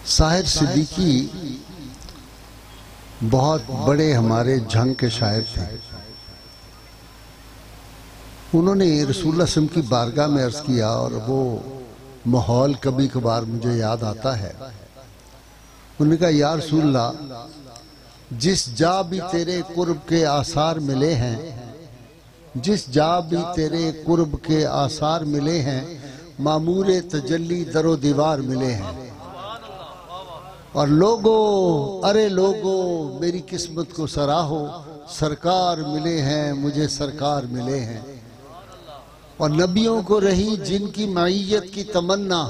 साहिर सिद्दीकी बहुत बड़े हमारे झंग के शायर थे। उन्होंने रसूलुल्लाह सल्लल्लाहु अलैहि वसल्लम की बारगाह में अर्ज किया और वो माहौल कभी कभार मुझे याद आता है। उन्होंने कहा, या रसूलुल्लाह, जिस जा भी तेरे कुर्ब के आसार मिले हैं, जिस जा भी तेरे कुर्ब के आसार मिले हैं, मामूरे तजल्ली दरो दीवार मिले हैं। और लोगो, अरे लोगो, मेरी किस्मत को सराहो, सरकार मिले हैं मुझे, सरकार मिले हैं। और नबियों को रही जिनकी मईयत की तमन्ना,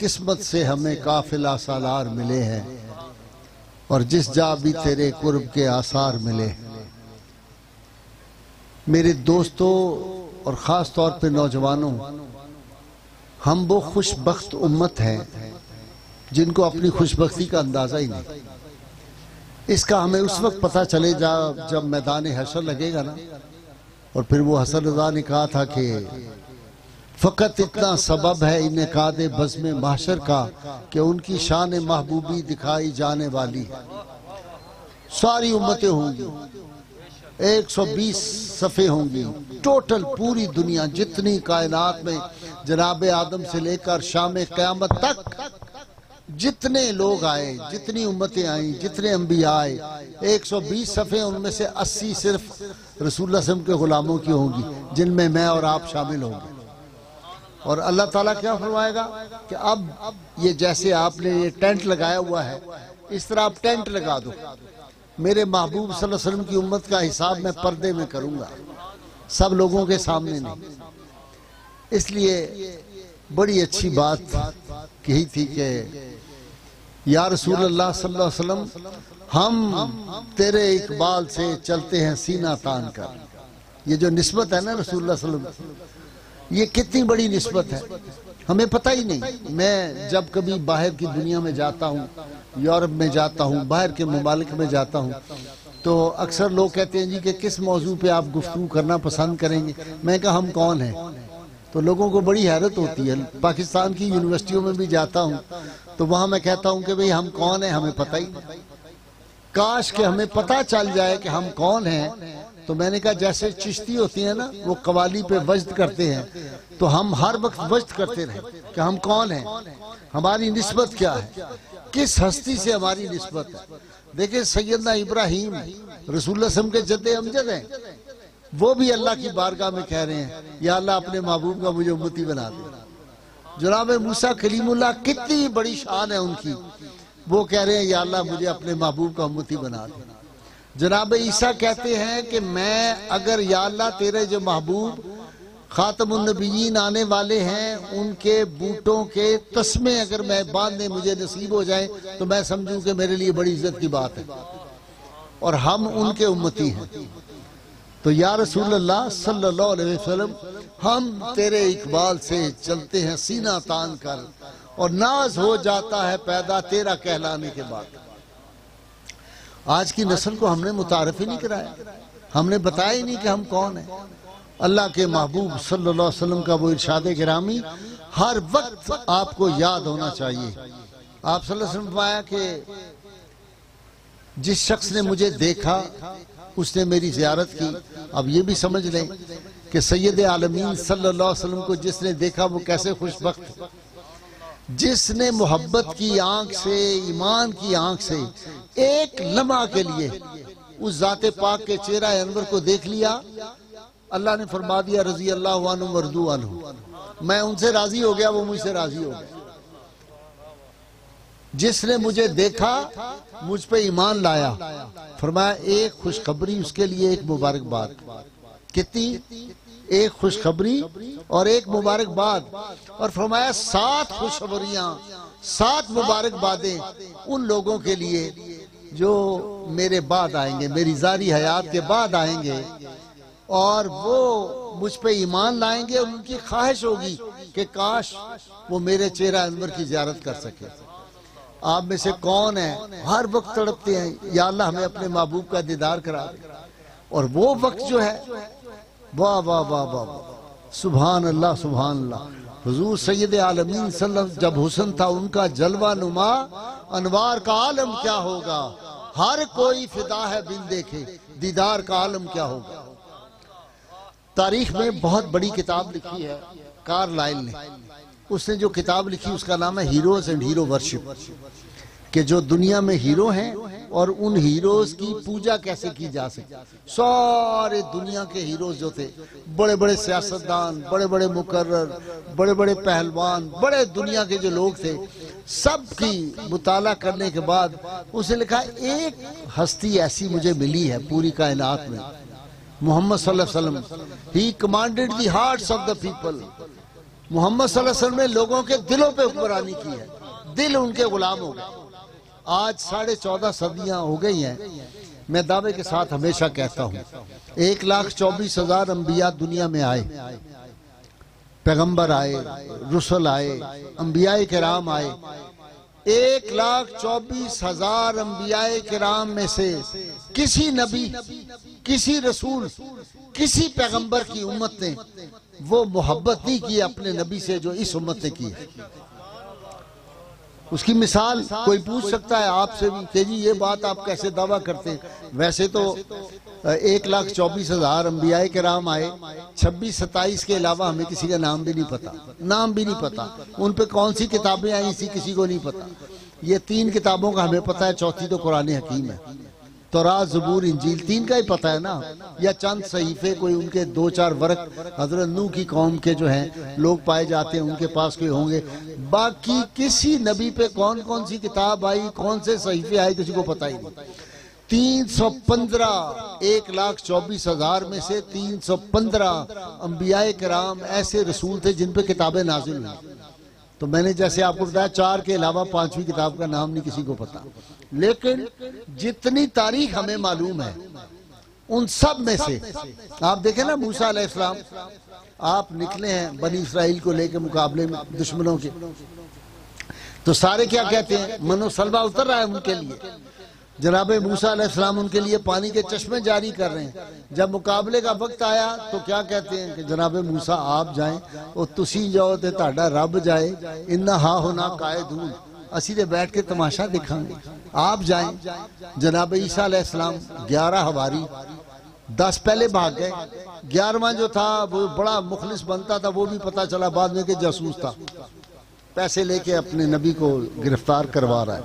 किस्मत से हमें काफिला सालार मिले हैं। और जिस जा भी तेरे कुर्ब के आसार मिले हैं। मेरे दोस्तों और ख़ास तौर पे नौजवानों, हम वो खुशबख्त उम्मत हैं जिनको अपनी खुशबख्ती का अंदाज़ा ही नहीं। इसका हमें उस वक्त पता चले जब मैदान हशर लगेगा ना। और फिर वो हसन रज़ा ने कहा था कि फ़कत इतना सबब है इनेकादे बज़्म महशर का कि उनकी शान महबूबी दिखाई जाने वाली है। सारी उम्मतें होंगी, 120 सफ़े होंगी, टोटल पूरी दुनिया जितनी कायनात में जनाब आदम से लेकर शाम क़यामत तक जितने लोग आए, जितनी उम्मतें आई, जितने अंबिया आए, 120 सफ़े, उनमें से 80 सिर्फ रसूलुल्लाह सल्लल्लाहु अलैहि वसल्लम के गुलामों की होंगी, जिनमें मैं और आप शामिल होंगे। और अल्लाह ताला क्या फरमाएगा कि अब ये जैसे आपने ये टेंट लगाया हुआ है, इस तरह आप टेंट लगा दो, मेरे महबूब सल्लल्लाहु अलैहि वसल्लम की उम्मत का हिसाब मैं पर्दे में करूंगा, सब लोगों के सामने नहीं। इसलिए बड़ी अच्छी बात कही थी कि या रसूलल्लाह सल्लल्लाहु अलैहि वसल्लम, हम तेरे इकबाल से चलते हैं सीना तान कर। ये जो निस्बत है ना रसूलुल्लाह सल्लल्लाहु अलैहि वसल्लम, ये कितनी बड़ी निस्बत है, हमें पता ही नहीं। मैं जब कभी बाहर की दुनिया में जाता हूँ, यूरोप में जाता हूँ, बाहर के ममालिक में जाता हूँ, तो अक्सर लोग कहते हैं जी कि किस मौजू पे आप गुफ्तगू करना पसंद करेंगे। मैं कहा, हम कौन हैं? तो लोगों को बड़ी हैरत होती है। पाकिस्तान की यूनिवर्सिटियों में भी जाता हूँ तो वहाँ मैं कहता हूँ कि भाई हम कौन हैं, हमें पता ही नहीं। काश कि हमें पता चल जाए कि हम कौन हैं। तो मैंने कहा, जैसे चिश्ती होती है ना, वो कवाली पे वज्द करते हैं, तो हम हर वक्त वज्द करते रहे कि हम कौन हैं, हमारी निस्बत क्या है, किस हस्ती से हमारी निस्बत है। देखिए, सैयदना इब्राहीम रसूलुल्लाह सल्लल्लाहु अलैहि वसल्लम के जद्दे अमजद हैं, वो भी अल्लाह की बारगाह में कह रहे हैं, या अल्लाह अपने महबूब का मुझे उम्मती बना दे। जनाब मूसा कलीमुल्लाह, कितनी बड़ी शान है उनकी, वो कह रहे हैं, या अल्लाह मुझे अपने महबूब का उम्मती बना दे। जनाब ईसा कहते हैं कि मैं अगर, या अल्लाह, तेरे जो महबूब खातमुन नबिय्यीन आने वाले हैं, उनके बूटों के तस्मे अगर मैं बांधने मुझे नसीब हो जाए तो मैं समझूं कि मेरे लिए बड़ी इज्जत की बात है, और हम उनके उम्मती हैं। तो या रसूलल्लाह सल्लल्लाहु अलैहि वसल्लम, हम तेरे इकबाल से चलते हैं सीना तान कर, और नाज हो जाता है पैदा तेरा कहलाने के बाद। आज की नस्ल को हमने मुतारिफ ही नहीं कराया, हमने बताया ही नहीं कि हम कौन हैं। अल्लाह के महबूब सल्लल्लाहु अलैहि वसल्लम का वो इरशाद गिरामी हर वक्त आपको याद होना चाहिए। आप सल्लल्लाहु अलैहि वसल्लम फरमाया कि जिस शख्स ने मुझे देखा उसने मेरी ज़ियारत की। अब ये भी समझ लें कि सैयद आलमीन सल्लल्लाहु अलैहि वसल्लम को जिसने देखा वो कैसे खुशबख्त, जिसने मोहब्बत की आंख से, ईमान की आंख से एक लम्हा के लिए उस ज़ाते पाक के चेहरा अनवर को देख लिया, अल्लाह ने फरमा दिया, रज़ी अल्लाहु अन्हु वरज़ू अन्हु, मैं उनसे राजी हो गया, वो मुझसे राजी हो गया। जिसने मुझे देखा, मुझ पे ईमान लाया, फरमाया एक खुशखबरी उसके लिए, एक मुबारकबाद। कितनी? एक खुशखबरी और एक मुबारकबाद। और फरमाया 7 खुशखबरियां, 7 मुबारकबादें उन लोगों के लिए जो मेरे बाद आएंगे, मेरी जारी हयात के बाद आएंगे, और वो मुझ पे ईमान लाएंगे, और उनकी ख्वाहिश होगी कि काश वो मेरे चेहरा अनवर की ज़ियारत कर सके। आप में से कौन है हर वक्त तड़पते हैं, या अल्लाह हमें अपने महबूब का दीदार करा दे। और वो वक्त जो है, वाह वाह वाह वाह, सुभान अल्लाह सुभान अल्लाह, हुजूर सैयद आलमीन सल्लल्लाहु अलैहि वसल्लम जब हुस्न था उनका जलवा नुमा, अनवार का आलम क्या होगा, हर कोई फिदा है बिन देखे, दीदार का आलम क्या होगा। तारीख में बहुत बड़ी किताब लिखी है कार्लाइल ने। उसने जो किताब लिखी उसका नाम है हीरोज एंड हीरो वर्शिप, कि जो दुनिया में हीरो हैं और उन हीरोज की पूजा कैसे की जा सके। सारे दुनिया के हीरोज जो थे, बड़े बड़े सियासतदान, बड़े बड़े मुकर्रर, बड़े बड़े पहलवान, बड़े दुनिया के जो लोग थे, सब की मुताला करने के बाद उसने लिखा एक हस्ती ऐसी मुझे मिली है पूरी कायनात में, मोहम्मद सल्लल्लाहु अलैहि वसल्लम। He commanded the hearts of the people. Muhammad सल्लल्लाहु अलैहि वसल्लम ने लोगों के दिलों पे हुक्मरानी की है, दिल उनके गुलाम हो गए। आज 14.5 सदियां हो गई हैं। मैं दावे के साथ हमेशा कहता हूं 1,24,000 अंबिया दुनिया में आए, पैगंबर आए, रुसल आए, अंबियाए किराम आए। 1,24,000 अंबियाए किराम में से किसी नबी, किसी रसूल, किसी पैगंबर की उम्मत ने वो मोहब्बत नहीं की अपने नबी से जो इस उम्मत ने की है। उसकी मिसाल कोई पूछ सकता है आपसे भी कि जी ये बात आप कैसे दावा करते हैं। वैसे तो 1,24,000 अंबियाए किराम आए, 26-27 के अलावा हमें किसी का नाम भी नहीं पता, नाम भी नहीं पता। उन पे कौन सी किताबें आई थी किसी को नहीं पता। ये 3 किताबों का हमें पता है, चौथी तो कुरान हकीम है। तौरात, ज़बूर, इंजील 3 का ही पता है ना, या चंद सहीफे कोई उनके 2-4 वर्क हजरत नूह की कौम के जो हैं लोग पाए जाते हैं उनके पास कोई होंगे। बाकी किसी नबी पे कौन कौन सी किताब आई, कौन से सहीफे आए, किसी को पता ही नहीं। 315 1,24,000 में से 315 अंबियाए किराम ऐसे रसूल थे जिन पे किताबें नाजिल हुई। तो मैंने जैसे आपको बताया 4 के अलावा 5वीं किताब का नाम नहीं किसी को पता। लेकिन जितनी तारीख हमें मालूम है उन सब में से आप देखें ना, मूसा अलैहिस्सलाम आप निकले हैं बनी इसराइल को लेकर मुकाबले में दुश्मनों के, तो सारे क्या कहते हैं, मनो सलवा उतर रहा है उनके लिए। जनाबे मूसा अलैहिस्सलाम उनके लिए पानी के चश्मे जारी कर रहे हैं। जब मुकाबले का वक्त आया तो क्या कहते हैं कि जनाबे मूसा आप जाएं और तुसी जाओ ते ताड़ा रब जाए, इन्ना हा होना कायदून, असी दे बैठ के तमाशा दिखांगे, आप जाएं। जनाबे ईसा अलैहिस्सलाम 11 हवारी, 10 पहले भाग गए, 11वां जो था वो बड़ा मुखलिस बनता था, वो भी पता चला बाद में कि जासूस था, पैसे लेके अपने नबी को गिरफ्तार करवा रहा है।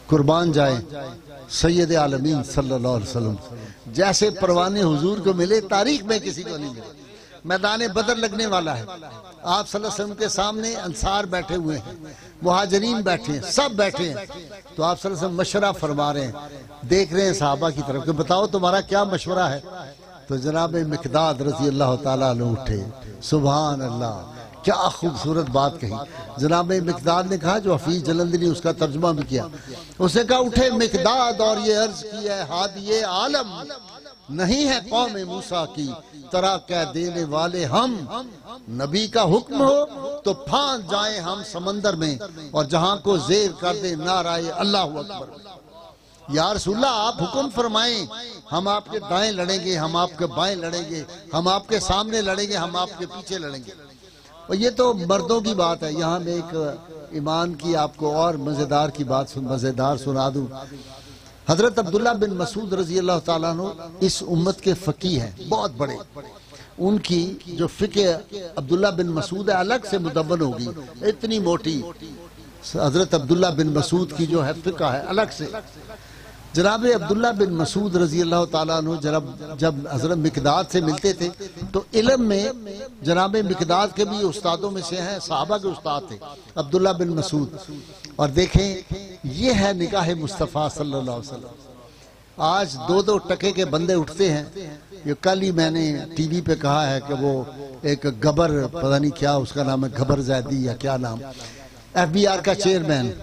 कुर्बान जाए सैयद आलमीन सल्लल्लाहु अलैहि वसल्लम जैसे परवाने हुजूर को मिले तारीख में किसी को नहीं मिले। मैदान बदर लगने वाला है, आप सल्लल्लाहु अलैहि वसल्लम के सामने अंसार बैठे हुए हैं, मुहाजिरीन बैठे हैं, सब बैठे हैं। तो आप सल्लल्लाहु अलैहि वसल्लम मशवरा फरमा रहे हैं, देख रहे हैं सहाबा की तरफ कि बताओ तुम्हारा क्या मशवरा है। तो जनाब मिकदाद रजी अल्लाह ताला अन्हु उठे, सुभान अल्लाह, क्या खूबसूरत बात कही। जनाब मिकदाद ने कहा, जो हफीज जलंधरी ने उसका तर्जुमा भी किया, उसने कहा उठे मिकदाद और ये अर्ज की है, हादिये आलम नहीं है कौम मूसा की तरह कह देने वाले हम, नबी का हुक्म हो तो फांस जाए हम समंदर में और जहां को जेर कर दे नाराए अल्लाह अकबर। या रसूलल्लाह आप हुक्म फरमाएं, हम आपके दाएं लड़ेंगे, हम आपके बाएं लड़ेंगे, हम आपके सामने लड़ेंगे, हम आपके पीछे लड़ेंगे। और ये तो मर्दों की बात है। यहाँ मैं एक ईमान की आपको और मजेदार की बात मजेदार सुना दूं। हजरत अब्दुल्ला बिन मसूद रजी अल्लाह ताला अन्हु इस उम्मत के फकीह हैं, बहुत बड़े। उनकी जो फिक्र अब्दुल्ला बिन मसूद है अलग से मुदव्वन होगी, इतनी मोटी हजरत अब्दुल्ला बिन मसूद की जो है फिक्र है अलग से। जनाब अब्दुल्ला बिन मसूद रजी अल्लाह ताला अन्हु जब हजरत मिकदाद से मिलते थे तो इल्म में जनाब मिकदाद के भी उस्तादों में से हैं, सहाबा के उस्ताद थे अब्दुल्ला बिन मसूद। और देखें ये है निगाह मुस्तफ़ा सल्लल्लाहु अलैहि वसल्लम। आज 2-2 टके के बंदे उठते हैं। ये कल ही मैंने टीवी पे कहा है कि वो एक गबर, पता नहीं क्या उसका नाम है, गबर जैदी या क्या नाम, FBR का चेयरमैन,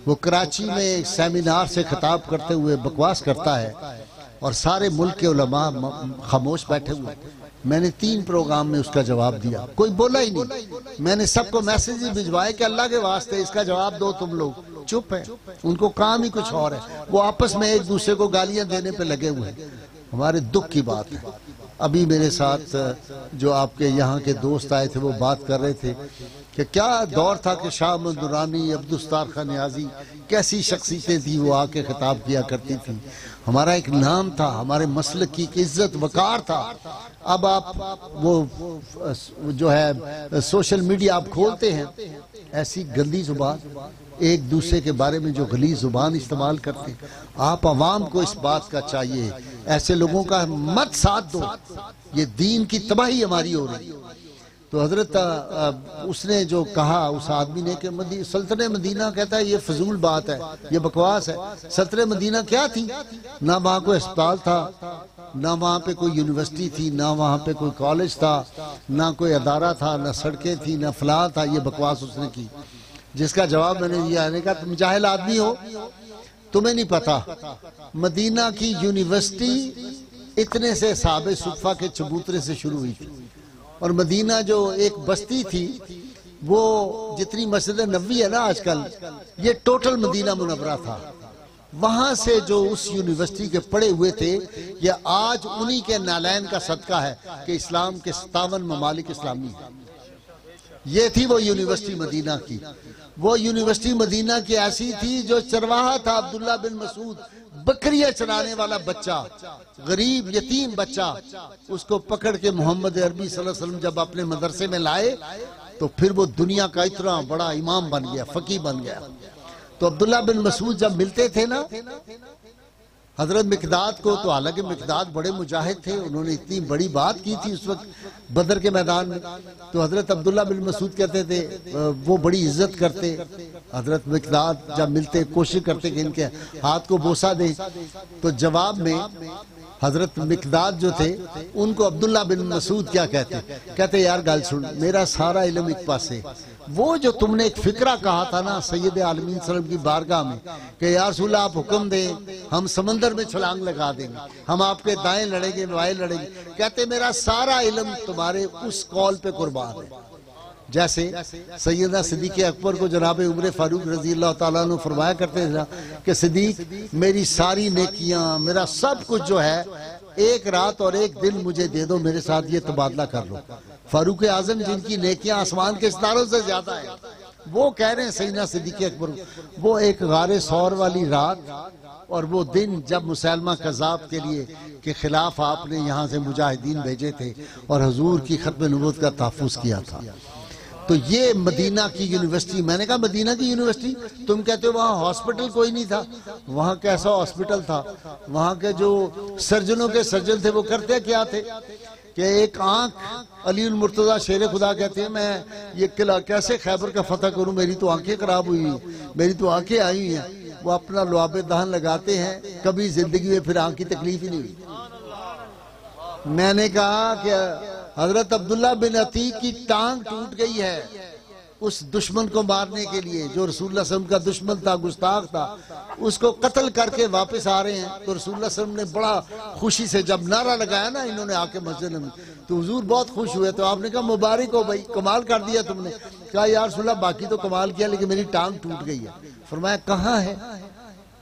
वो कराची में एक सेमिनार से खिताब करते हुए बकवास करता है और सारे मुल्क के उलमा खामोश बैठे हुए। मैंने 3 प्रोग्राम में उसका जवाब दिया, कोई बोला ही नहीं। मैंने सबको मैसेज भिजवाए कि अल्लाह के वास्ते इसका जवाब दो, तुम लोग चुप है, उनको काम ही कुछ और है। वो आपस में एक दूसरे को गालियां देने पे लगे हुए हैं। हमारे दुख की बात है, अभी मेरे साथ जो आपके यहाँ के दोस्त आए थे वो बात कर रहे थे कि क्या दौर था कि शाह दुरानी, अब्दुस्तार खान नियाजी, कैसी शख्सियतें थी, वो आके खिताब किया करती थी। हमारा एक नाम था, हमारे मसलक की इज्जत वकार था। अब आप वो जो है सोशल मीडिया आप खोलते हैं, ऐसी गंदी जुबान, एक दूसरे के बारे में जो गली जुबान इस्तेमाल करते हैं। आप अवाम को इस बात का चाहिए, ऐसे लोगों का मत साथ दो, ये दीन की तबाही हमारी हो रही है। तो हजरत उसने जो कहा उस आदमी ने कि सल्तने मदीना, कहता है ये फजूल बात है, ये बकवास है। सल्तने मदीना क्या थी? ना वहाँ कोई अस्पताल था, ना वहाँ पे कोई यूनिवर्सिटी थी, ना वहाँ पे कोई कॉलेज था, ना कोई अदारा था, ना सड़कें थी, ना फलाह था। ये बकवास उसने की, जिसका जवाब मैंने दिया, मैंने कहा तुम जाहिल आदमी हो, तुम्हें नहीं पता मदीना की यूनिवर्सिटी इतने से साहबे सुफ़ा के चबूतरे से शुरू हुई थी। और मदीना जो एक बस्ती थी, वो जितनी मस्जिद नबवी है ना आजकल, ये टोटल मदीना मुनव्वरा था। वहां से जो उस यूनिवर्सिटी के पढ़े हुए थे, ये आज उन्हीं के नालैन का सदका है कि इस्लाम के 57 ममालिक इस्लामी है। ये थी वो यूनिवर्सिटी मदीना की। वो यूनिवर्सिटी मदीना की ऐसी थी, जो चरवाहा था अब्दुल्ला बिन मसूद, बकरियां चराने वाला बच्चा, गरीब यतीम बच्चा, उसको पकड़ के मोहम्मद अरबी सल्लल्लाहु अलैहि वसल्लम जब अपने मदरसे में लाए, तो फिर वो दुनिया का इतना बड़ा इमाम बन गया, फकीह बन गया। तो अब्दुल्ला बिन मसूद जब मिलते थे ना हजरत मिकदाद को, तो हालांकि मिकदाद बड़े मुजाहिद थे, उन्होंने इतनी बड़ी बात की थी उस वक्त बदर के मैदान में। तो हजरत अब्दुल्ला बिन मसूद कहते थे, वो बड़ी इज्जत करते। हजरत मिकदाद जब मिलते कोशिश करते कि इनके हाथ को बोसा दें, तो जवाब में हजरत मिकदाद जो थे उनको अब्दुल्ला बिन मसूद क्या कहते, कहते यार गल सुन, मेरा सारा इल्म एक पासे, वो जो तुमने एक फिक्रा कहा था ना सैयद आलमीन सल्लम की बारगाह में कि या रसूल आप हुक्म दें, हम समंदर में छलांग लगा देंगे, हम आपके दाएं लड़ेंगे बाएं लड़ेंगे, कहते मेरा सारा इल्म तुम्हारे उस कॉल पे कुर्बान है। जैसे सैयदना सिद्दीक़ अकबर को जनाब उमर फारूक रजी अल्लाह ताला ने फरमाया करते थे कि सिद्दीक़ मेरी सारी नेकियां, मेरा सब कुछ जो है, एक रात और एक दिन मुझे दे दो, मेरे साथ ये तबादला कर लो। फारूक आजम जिनकी नेकियां आसमान के सितारों से ज्यादा है, वो कह रहे हैं सैयदना सिद्दीक़ अकबर, वो एक गारे सौर वाली रात और वो दिन जब मुसलमा कज़ाब के लिए के खिलाफ आपने यहाँ से मुजाहिदीन भेजे थे और हुजूर की खत्म नबूवत का तहफ़्फ़ुज़ किया था। तो ये मदीना की यूनिवर्सिटी, मैंने कहा मदीना की यूनिवर्सिटी, तुम कहते हो वहाँ हॉस्पिटल कोई नहीं था, वहाँ कैसा हॉस्पिटल था? वहाँ के जो सर्जनों के सर्जन थे वो करते क्या थे कि एक आंख, अली उल मुर्तजा शेर खुदा कहते हैं, मैं ये किला कैसे खैबर का फतह करूं, मेरी तो आंखें खराब हुई, मेरी तो आंखें आई हुई हैं। वो अपना लुआबे दहन लगाते हैं, कभी जिंदगी में फिर आंख की तकलीफ ही नहीं हुई। मैंने कहा कि हजरत अब्दुल्ला बिन अतीक की टांग टूट गई है उस दुश्मन को मारने के लिए जो रसूलुल्लाह सल्लल्लाहु अलैहि वसल्लम का दुश्मन था, गुस्ताख था, उसको कत्ल करके वापस आ रहे हैं। तो रसूलुल्लाह सल्लल्लाहु अलैहि वसल्लम ने बड़ा खुशी से जब नारा लगाया ना इन्होंने आके मस्जिद में, तो हुजूर बहुत खुश हुए। तो आपने कहा मुबारक हो भाई, कमाल कर दिया तुमने। कहा यार रसूलुल्लाह बाकी तो कमाल किया, लेकिन मेरी टांग टूट गई है। फरमाया कहाँ है?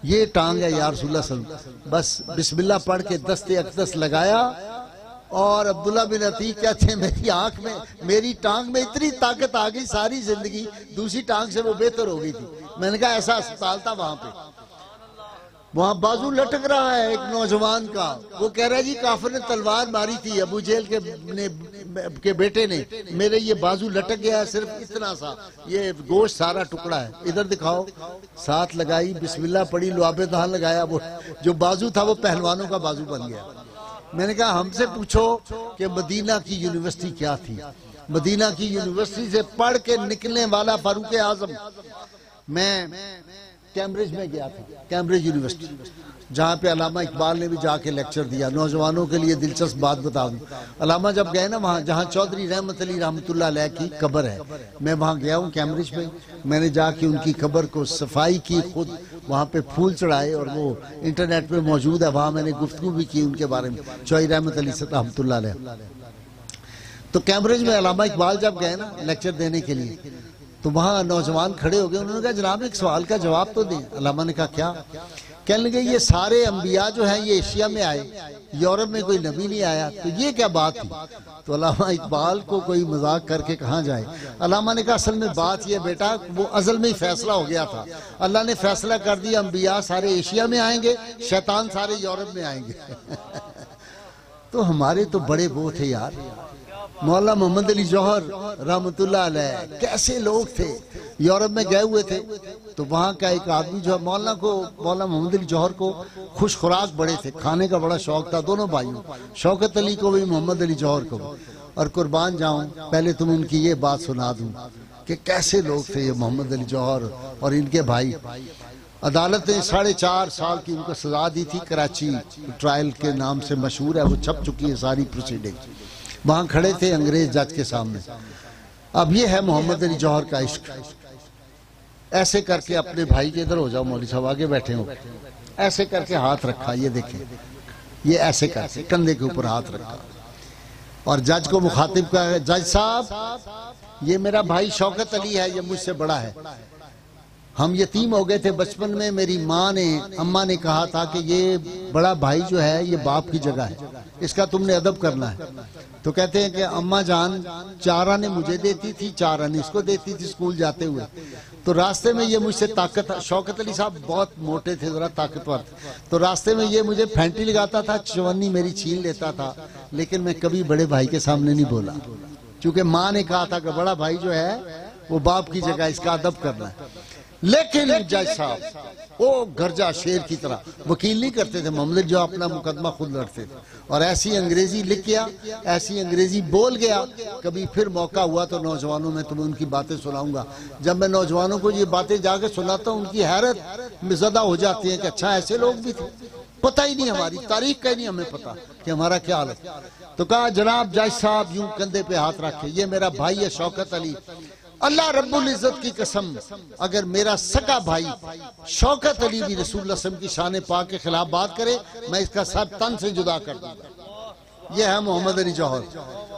ये टांग है यार रसूलुल्लाह सल्लल्लाहु अलैहि वसल्लम। बस बिस्मिल्लाह पढ़ के दस्ते अक़दस लगाया और अब्दुल्ला बिन अतीक कहते हैं मेरी आंख में, मेरी टांग में इतनी ताकत आ गई, सारी जिंदगी दूसरी टांग से वो बेहतर हो गई थी। मैंने कहा ऐसा अस्पताल था वहां पे। वहां बाजू लटक रहा है एक नौजवान का, वो कह रहा है जी काफिर ने तलवार मारी थी अबू जेल के बेटे ने, मेरे ये बाजू लटक गया है, सिर्फ इतना सा, ये गोश्त सारा टुकड़ा है, इधर दिखाओ। साथ लगाई, बिस्मिल्लाह पढ़ी, लुआबे दहन लगाया, वो जो बाजू था वो पहलवानों का बाजू बन गया। मैंने कहा हमसे पूछो कि मदीना की यूनिवर्सिटी क्या थी। मदीना की यूनिवर्सिटी से पढ़ के निकलने वाला फारूक आजम, मैं कैम्ब्रिज में गया था, कैम्ब्रिज यूनिवर्सिटी, जहाँ पे अलामा इकबाल ने भी जाके लेक्चर दिया। नौजवानों के लिए दिलचस्प बात बता दूं, अलामा जब गए ना वहाँ जहाँ चौधरी रहमत अली रहमतुल्लाह अलैह की कब्र है, मैं वहाँ गया हूँ कैम्ब्रिज में। मैंने जाके उनकी कब्र को सफाई की, खुद वहाँ पे फूल चढ़ाए, और वो इंटरनेट पे मौजूद है, वहाँ मैंने गुफ्तगू भी की उनके बारे में, चौधरी रहमत अली रहमतुल्लाह अलैह। तो कैम्ब्रिज में अलामा इकबाल जब गए ना लेक्चर देने के लिए, तो वहाँ नौजवान खड़े हो गए, उन्होंने कहा जनाब एक सवाल का जवाब तो दें। अलामा ने कहा क्या? कहने लगे ये सारे अंबिया जो हैं ये एशिया में आए, यूरोप में कोई नबी नहीं आया, तो ये क्या बात थी? तो अल्लामा इकबाल को कोई मजाक करके कहाँ जाए। अल्लामा ने कहा असल में बात यह बेटा, वो अज़ल में ही फैसला हो गया था। अल्लाह ने फैसला कर दिया अंबिया सारे एशिया में आएंगे, शैतान सारे यूरोप में आएंगे। तो हमारे तो बड़े वो थे यार, मौला मोहम्मद अली जौहर रहमतुल्लाह अलैह, कैसे लोग थे। यूरोप में गए हुए थे तो वहाँ का एक आदमी जो मौला मोहम्मद अली जौहर को खुश खुराक बड़े थे, खाने का बड़ा शौक था दोनों भाइयों, शौकत अली को भी मोहम्मद अली जौहर को भी। और कुर्बान जाऊं, पहले तुम इनकी ये बात सुना दूं कि कैसे लोग थे ये मोहम्मद अली जौहर और इनके भाई। अदालत ने 4.5 साल की उनको सजा दी थी, कराची ट्रायल के नाम से मशहूर है, वो छप चुकी है सारी प्रोसीडिंग। वहां खड़े थे अंग्रेज जज के सामने। अब ये है मोहम्मद अली जौहर का इश्क। ऐसे करके अपने भाई के इधर हो जाओ, मौलवी साहब आगे बैठे हो, ऐसे करके हाथ रखा, ये देखें, ये ऐसे करके कंधे के ऊपर हाथ रखा और जज को मुखातिब कहा, जज साहब ये मेरा भाई शौकत अली है, ये मुझसे बड़ा है, हम यतीम हो गए थे बचपन में, मेरी माँ ने अम्मा ने कहा था कि ये बड़ा भाई जो है ये बाप की जगह है, इसका तुमने अदब करना है। तो कहते हैं कि अम्मा जान 4 आने मुझे देती थी, 4 आने इसको देती थी स्कूल जाते हुए। तो रास्ते में ये मुझसे शौकत अली साहब बहुत मोटे थे, जरा ताकतवर, तो रास्ते में ये मुझे फैंटी लगाता था, चवन्नी मेरी छीन लेता था, लेकिन मैं कभी बड़े भाई के सामने नहीं बोला, क्योंकि माँ ने कहा था कि बड़ा भाई जो है वो बाप की जगह, इसका अदब करना है। लेकिन जज साहब वो गर्जा शेर की तरह, वकील नहीं करते थे मोहम्मद जो अपना मुकदमा खुद लड़ते थे, और ऐसी अंग्रेजी लिख गया, ऐसी अंग्रेजी बोल गया। कभी फिर मौका हुआ तो नौजवानों में तुम्हें उनकी बातें सुनाऊंगा। जब मैं नौजवानों को ये बातें जाके सुनाता हूँ उनकी हैरत में ज़दा हो जाती है कि अच्छा ऐसे लोग भी थे, पता ही नहीं, हमारी तारीख का ही नहीं हमें पता कि हमारा क्या हाल है। तो कहा जनाब जज साहब यूं कंधे पे हाथ रखे, ये मेरा भाई है शौकत अली, अल्लाह रब्बुल इज्जत की कसम अगर मेरा सगा भाई शौकत अली भी रसूल सल्लल्लाहु की शान पाक के खिलाफ बात करे, मैं इसका सर तन से जुदा कर दूंगा। यह है मोहम्मद अली जौहर।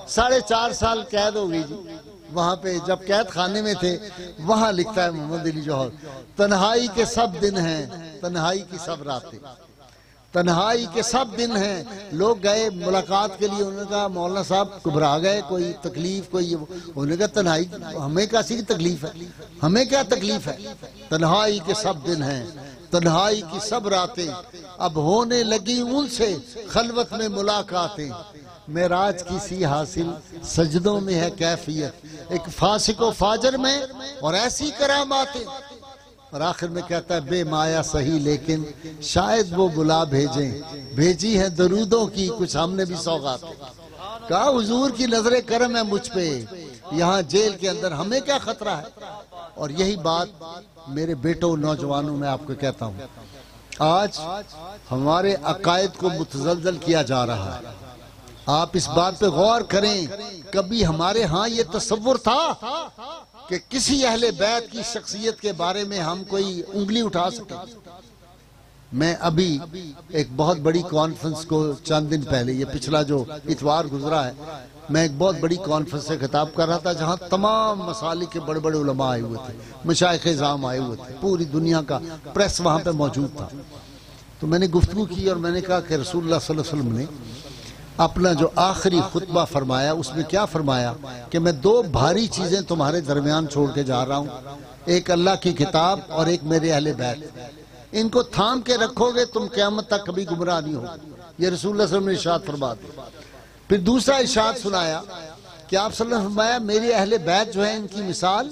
4.5 साल कैद हो गई जी वहां पे, जब कैद खाने में थे। वहां लिखता है मोहम्मद अली जौहर, तन्हाई के सब दिन हैं, तन्हाई की सब रातें, तन्हाई के सब दिन हैं। लोग गए मुलाकात के लिए, उन्होंने कहा मौलाना साहब घबरा गए, कोई तकलीफ, कोई, उन्होंने कहा तन्हाई हमें कैसी तकलीफ है, हमें क्या तकलीफ है, तन्हाई के सब दिन हैं, तन्हाई की सब रातें, अब होने लगी उनसे खलवत में मुलाकातें, मेराज की सी हासिल सजदों में है कैफियत, एक फासिको फाजर में और ऐसी करामातें। और आखिर में कहता है बेमाया सही लेकिन शायद वो बुला भेजें, भेजी है दरूदों की कुछ हमने भी सौगात। कहा हुजूर की नजरे करम है मुझ पे, यहाँ जेल के अंदर हमें क्या खतरा है। और यही बात मेरे बेटों नौजवानों में आपको कहता हूँ, आज हमारे अकायद को मुतजलजल किया जा रहा है। आप इस बात पे गौर करें, कभी हमारे यहाँ ये तसव्वुर था कि किसी अहले बैत की शख्सियत के बारे में हम कोई उंगली उठा सके। मैं अभी एक बहुत बड़ी कॉन्फ्रेंस को चंद दिन पहले, ये पिछला जो इतवार गुजरा है, मैं एक बहुत बड़ी कॉन्फ्रेंस से खिताब कर रहा था जहां तमाम मसालिक के बड़े बड़े उलमा आए हुए थे, मशाइख़ इज़ाम आए हुए थे, पूरी दुनिया का प्रेस वहां पे मौजूद था। तो मैंने गुफ्तगू की और मैंने कहा कि रसूलुल्लाह सल्लल्लाहु अलैहि वसल्लम ने अपना जो आखिरी खुतबा फरमाया उसमें क्या फरमाया कि मैं 2 भारी चीजें तुम्हारे दरमियान छोड़ के जा रहा हूं, एक अल्लाह की किताब और एक मेरे अहले बैत, इनको थाम के रखोगे तुम क़यामत तक कभी गुमराह नहीं होगे। ये रसूलुल्लाह सल्लल्लाहु अलैहि वसल्लम ने इरशाद फरमा दिया। फिर दूसरा इरशाद सुनाया कि आप सल्लल्लाहु अलैहि वसल्लम फरमाया मेरे अहले बैत जो है इनकी मिसाल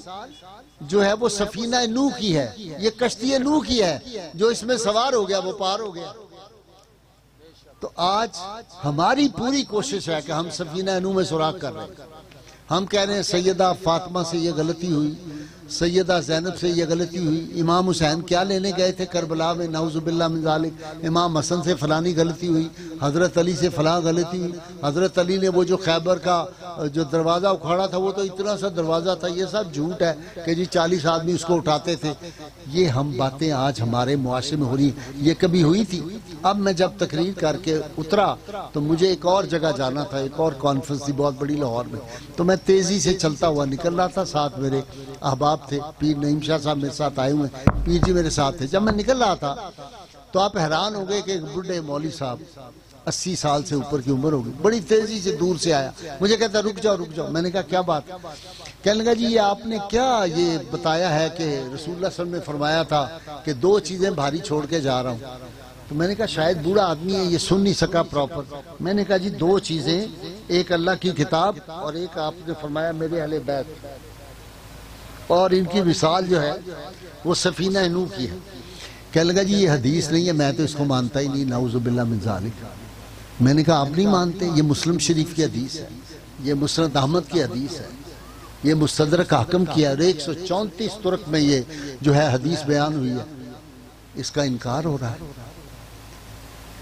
जो है वो सफीना नूह की है, ये कश्ती नूह की है, जो इसमें सवार हो गया वो पार हो गया। तो आज हमारी पूरी कोशिश है कि हम सफीना नूह में सुराग कर रहे हैं। हम कह रहे हैं सैयदा फातिमा से ये गलती हुई, सैयदा ज़ैनब से ये गलती हुई, इमाम हुसैन क्या लेने गए थे करबला में, नाउज़ुबिल्लाह मिन ज़ालिक, इमाम हसन से फलानी गलती हुई, हज़रत अली से फलां गलती हुई, हज़रत अली ने वो जो खैबर का जो दरवाज़ा उखाड़ा था वो तो इतना सा दरवाज़ा था, ये सब झूठ है कि जी 40 आदमी उसको उठाते थे। ये हम बातें आज हमारे मुआशरे में हो रही, ये कभी हुई थी। अब मैं जब तकरीर करके उतरा तो मुझे एक और जगह जाना था, एक और कॉन्फ्रेंस थी बहुत बड़ी लाहौर में, तो मैं तेज़ी से चलता हुआ निकल रहा था, साथ मेरे अहबाब थे, पीर नईम शाह साहब मेरे साथ आए हुए, पीर जी मेरे साथ थे। जब मैं निकल रहा था तो आप हैरान हो गए कि एक बुढ़े मौलवी साहब 80 साल से ऊपर की उम्र होगी, बड़ी तेजी से दूर से आया, मुझे कहता रुक जाओ रुक जाओ। मैंने कहा क्या बात? कहने लगा जी ये आपने क्या ये बताया है कि रसूलुल्लाह सल्लल्लाहु अलैहि वसल्लम ने फरमाया था कि 2 चीजें भारी छोड़ के जा रहा हूँ। तो मैंने कहा शायद बूढ़ा आदमी है, ये सुन नहीं सका प्रॉपर। मैंने कहा जी 2 चीजें, एक अल्लाह की किताब और एक आपने फरमाया मेरे अहले बैत, और इनकी मिसाल जो है वो सफीना नूह की है। कहने लगा जी ये हदीस नहीं है, मैं तो इसको मानता ही नहीं, नाउजुबिल्लाह मिन ज़ालिक। मैंने कहा आप नहीं मानते? ये मुस्लिम शरीफ की हदीस है, ये मुस्नद अहमद की हदीस है, ये मुस्तदरक हाकिम की है, 134 तुरक में ये जो है हदीस बयान हुई है, इसका इनकार हो रहा है।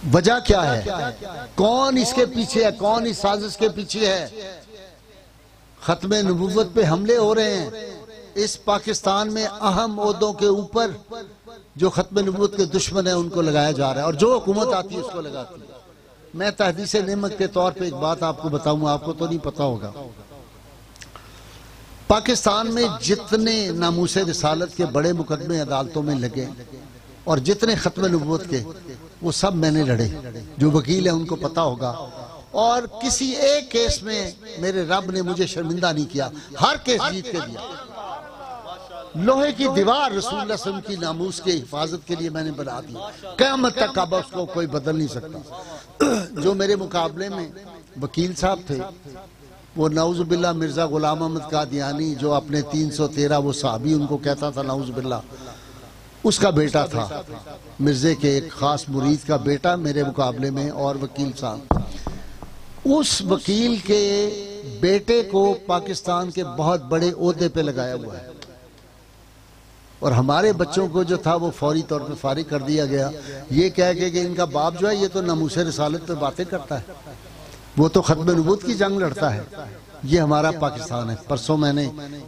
वजह क्या है? कौन इसके पीछे है? कौन इस साजिश के पीछे है? खत्मे नबुव्वत पे हमले हो रहे हैं। इस पाकिस्तान में अहम ओहदों के ऊपर जो खत्मे नबुव्वत के दुश्मन है उनको लगाया जा रहा है, और जो हुकूमत आती है उसको लगाती है। मैं तहदीस नेमत के तौर पे एक बात आपको बताऊंगा, आपको तो नहीं पता होगा। पाकिस्तान में जितने नामूसे रिसालत के बड़े मुकदमे अदालतों में लगे और जितने खत्म नबूवत के, वो सब मैंने लड़े। जो वकील है उनको पता होगा। और किसी एक केस में मेरे रब ने मुझे शर्मिंदा नहीं किया, हर केस जीत के दिया। लोहे की दीवार रसूलुल्लाह सल्लल्लाहु अलैहि वसल्लम की नामूस की हिफाजत के लिए मैंने बना दी, क़यामत तक अब उसको कोई बदल नहीं सकता। जो मेरे मुकाबले में वकील साहब थे वो नाउजुबिल्लाह मिर्जा गुलाम अहमद कादियानी, जो अपने 313 वो साहबी उनको कहता था नाउजुबिल्लाह, उसका बेटा था, मिर्जे के एक खास मुरीद का बेटा मेरे मुकाबले में। और वकील साहब, उस वकील के बेटे को पाकिस्तान के बहुत बड़े ओहदे पे लगाया हुआ है, और हमारे बच्चों को जो था वो फौरी तौर पे फारिग कर दिया गया, ये कह के कि इनका बाप जो है ये तो नामूसे रिसालत पे बातें करता है, वो तो खत्म नबूवत की जंग लड़ता है। ये हमारा पाकिस्तान है। परसों मैंने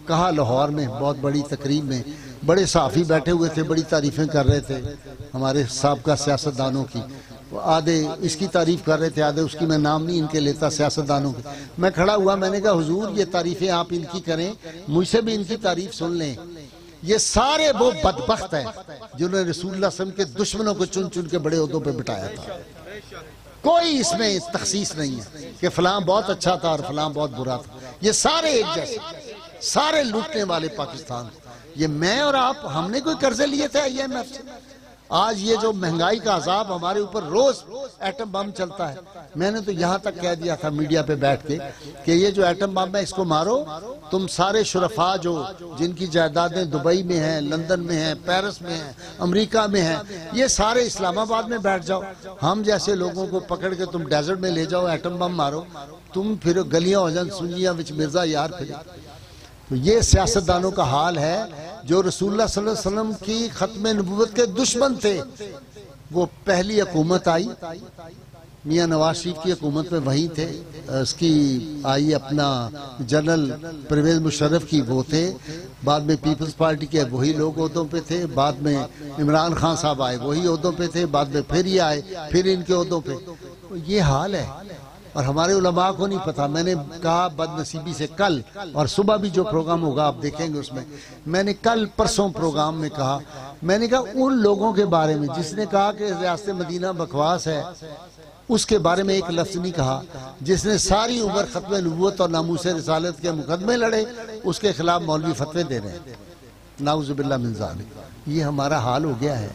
कहा लाहौर में बहुत बड़ी तकरीब में बड़े सहाफ़ी बैठे हुए थे, बड़ी तारीफ़ें कर रहे थे हमारे साबका सियासतदानों की। आधे इसकी तारीफ़ कर रहे थे, आधे उसकी, मैं नाम नहीं इनके लेता सियासतदानों की। मैं खड़ा हुआ, मैंने कहा हुजूर ये तारीफ़ें आप इनकी करें, मुझसे भी इनकी तारीफ़ सुन लें। ये सारे वो बदबख्त हैं जिन्होंने रसूलुल्लाह सल्लल्लाहु अलैहि वसल्लम के दुश्मनों को चुन चुन के बड़े ओहदों पे बिठाया था। कोई इसमें तखसीस नहीं है कि फलां बहुत अच्छा था और फलां बहुत बुरा था। ये सारे एक जैसे, सारे लूटने वाले पाकिस्तान। ये मैं और आप, हमने कोई कर्जे लिए थे IMF से? आज ये जो महंगाई का अजाब हमारे ऊपर, रोज एटम बम चलता है। मैंने तो यहाँ तक कह दिया था मीडिया पे बैठ के कि ये जो एटम बम है इसको मारो, तुम सारे शुरफा जो जिनकी जायदादें दुबई में हैं, लंदन में हैं, पेरिस में हैं, अमेरिका में हैं, ये सारे इस्लामाबाद में बैठ जाओ। हम जैसे लोगों को पकड़ के तुम डेजर्ट में ले जाओ, एटम बम मारो, तुम फिर गलियां हो जान सुनिया विच मिर्जा यार फिर। तो ये सियासतदानों का हाल है जो रसूलुल्लाह सल्लल्लाहु अलैहि वसल्लम की खत्म नबूवत के दुश्मन थे। वो पहली हुकूमत आई, मियां नवाज शरीफ की हुकूमत में वही थे, उसकी आई अपना जनरल परवेज मुशर्रफ की वो थे, बाद में पीपल्स पार्टी के वही लोग ओहदों पे थे, बाद में इमरान खान साहब आए वही ओहदों पे थे, बाद में फिर ये आए फिर इनके ओहदों पे। तो ये हाल है और हमारे उलमा को नहीं पता। मैंने कहा बदनसीबी से कल और सुबह भी जो प्रोग्राम होगा आप देखेंगे उसमें, मैंने कल परसों प्रोग्राम में कहा, मैंने कहा उन लोगों के बारे में जिसने कहा कि रियासत मदीना बकवास है, उसके बारे में एक लफ्ज नहीं कहा। जिसने सारी उम्र खत्म नबूवत और नामूसे रिसालत के मुकदमे लड़े, उसके खिलाफ मौलवी फतवे दे रहे हैं। नाउजुबिल्लाह मिन ज़ालिक। ये हमारा हाल हो गया है।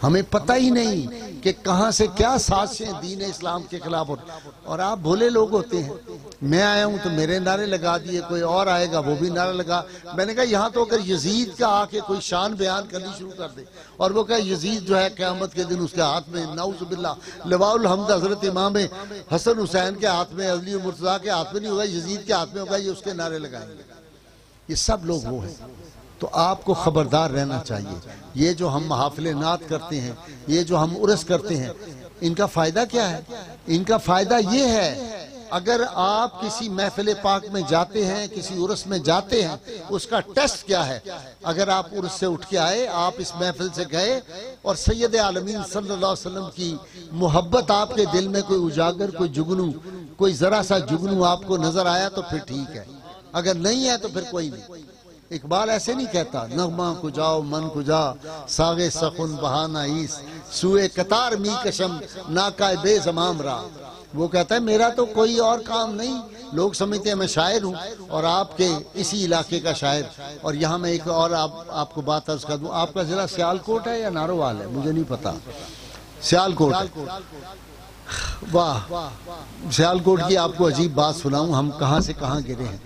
हमें पता ही नहीं कि कहां से क्या साजिशें दीन इस्लाम के खिलाफ हो। और आप भोले लोग होते हैं, मैं आया हूं तो मेरे नारे लगा दिए, कोई और आएगा वो भी नारा लगा। मैंने कहा यहां तो अगर यजीद का आके कोई शान बयान करनी शुरू कर दे और वो कहे यजीद जो है क़यामत के दिन उसके हाथ में नाउजुबिल्लाह लवाउल हम्द हजरत इमाम हसन हुसैन के हाथ में, अली मुर्तज़ा के हाथ में नहीं होगा, यजीद के हाथ में होगा, ये उसके नारे लगाएंगे। ये सब लोग वो हैं। तो आपको खबरदार रहना चाहिए। ये जो हम महफिले नात करते हैं, ये जो हम उर्स करते हैं, इनका फ़ायदा क्या है? इनका फ़ायदा ये है, अगर आप किसी महफिल पाक में जाते हैं, किसी उर्स में जाते हैं, उसका टेस्ट क्या है? अगर आप उर्स से उठ के आए, आप इस महफिल से गए और सैयद आलमीन सल्लल्लाहु अलैहि वसल्लम की मोहब्बत आपके दिल में कोई उजागर, कोई जुगनू, कोई ज़रा सा जुगनू आपको नजर आया तो फिर ठीक है, अगर नहीं है तो फिर कोई नहीं। इकबाल ऐसे नहीं कहता, नगमा कुजाओ मन कुजा सागे सखुन बहाना ईस सुए कतार मी कशम नाकाए बेजमाम रा। वो कहता है मेरा तो कोई और काम नहीं, लोग समझते हैं मैं शायर हूँ और आपके इसी इलाके का शायर। और यहाँ मैं एक और आपको बात अर्ज कर दूँ, आपका जिला सियालकोट है या नारोवाल है, मुझे नहीं पता। सियालकोट है। वाह, सियालकोट की आपको अजीब बात सुनाऊं, हम कहाँ से कहाँ गिरे हैं।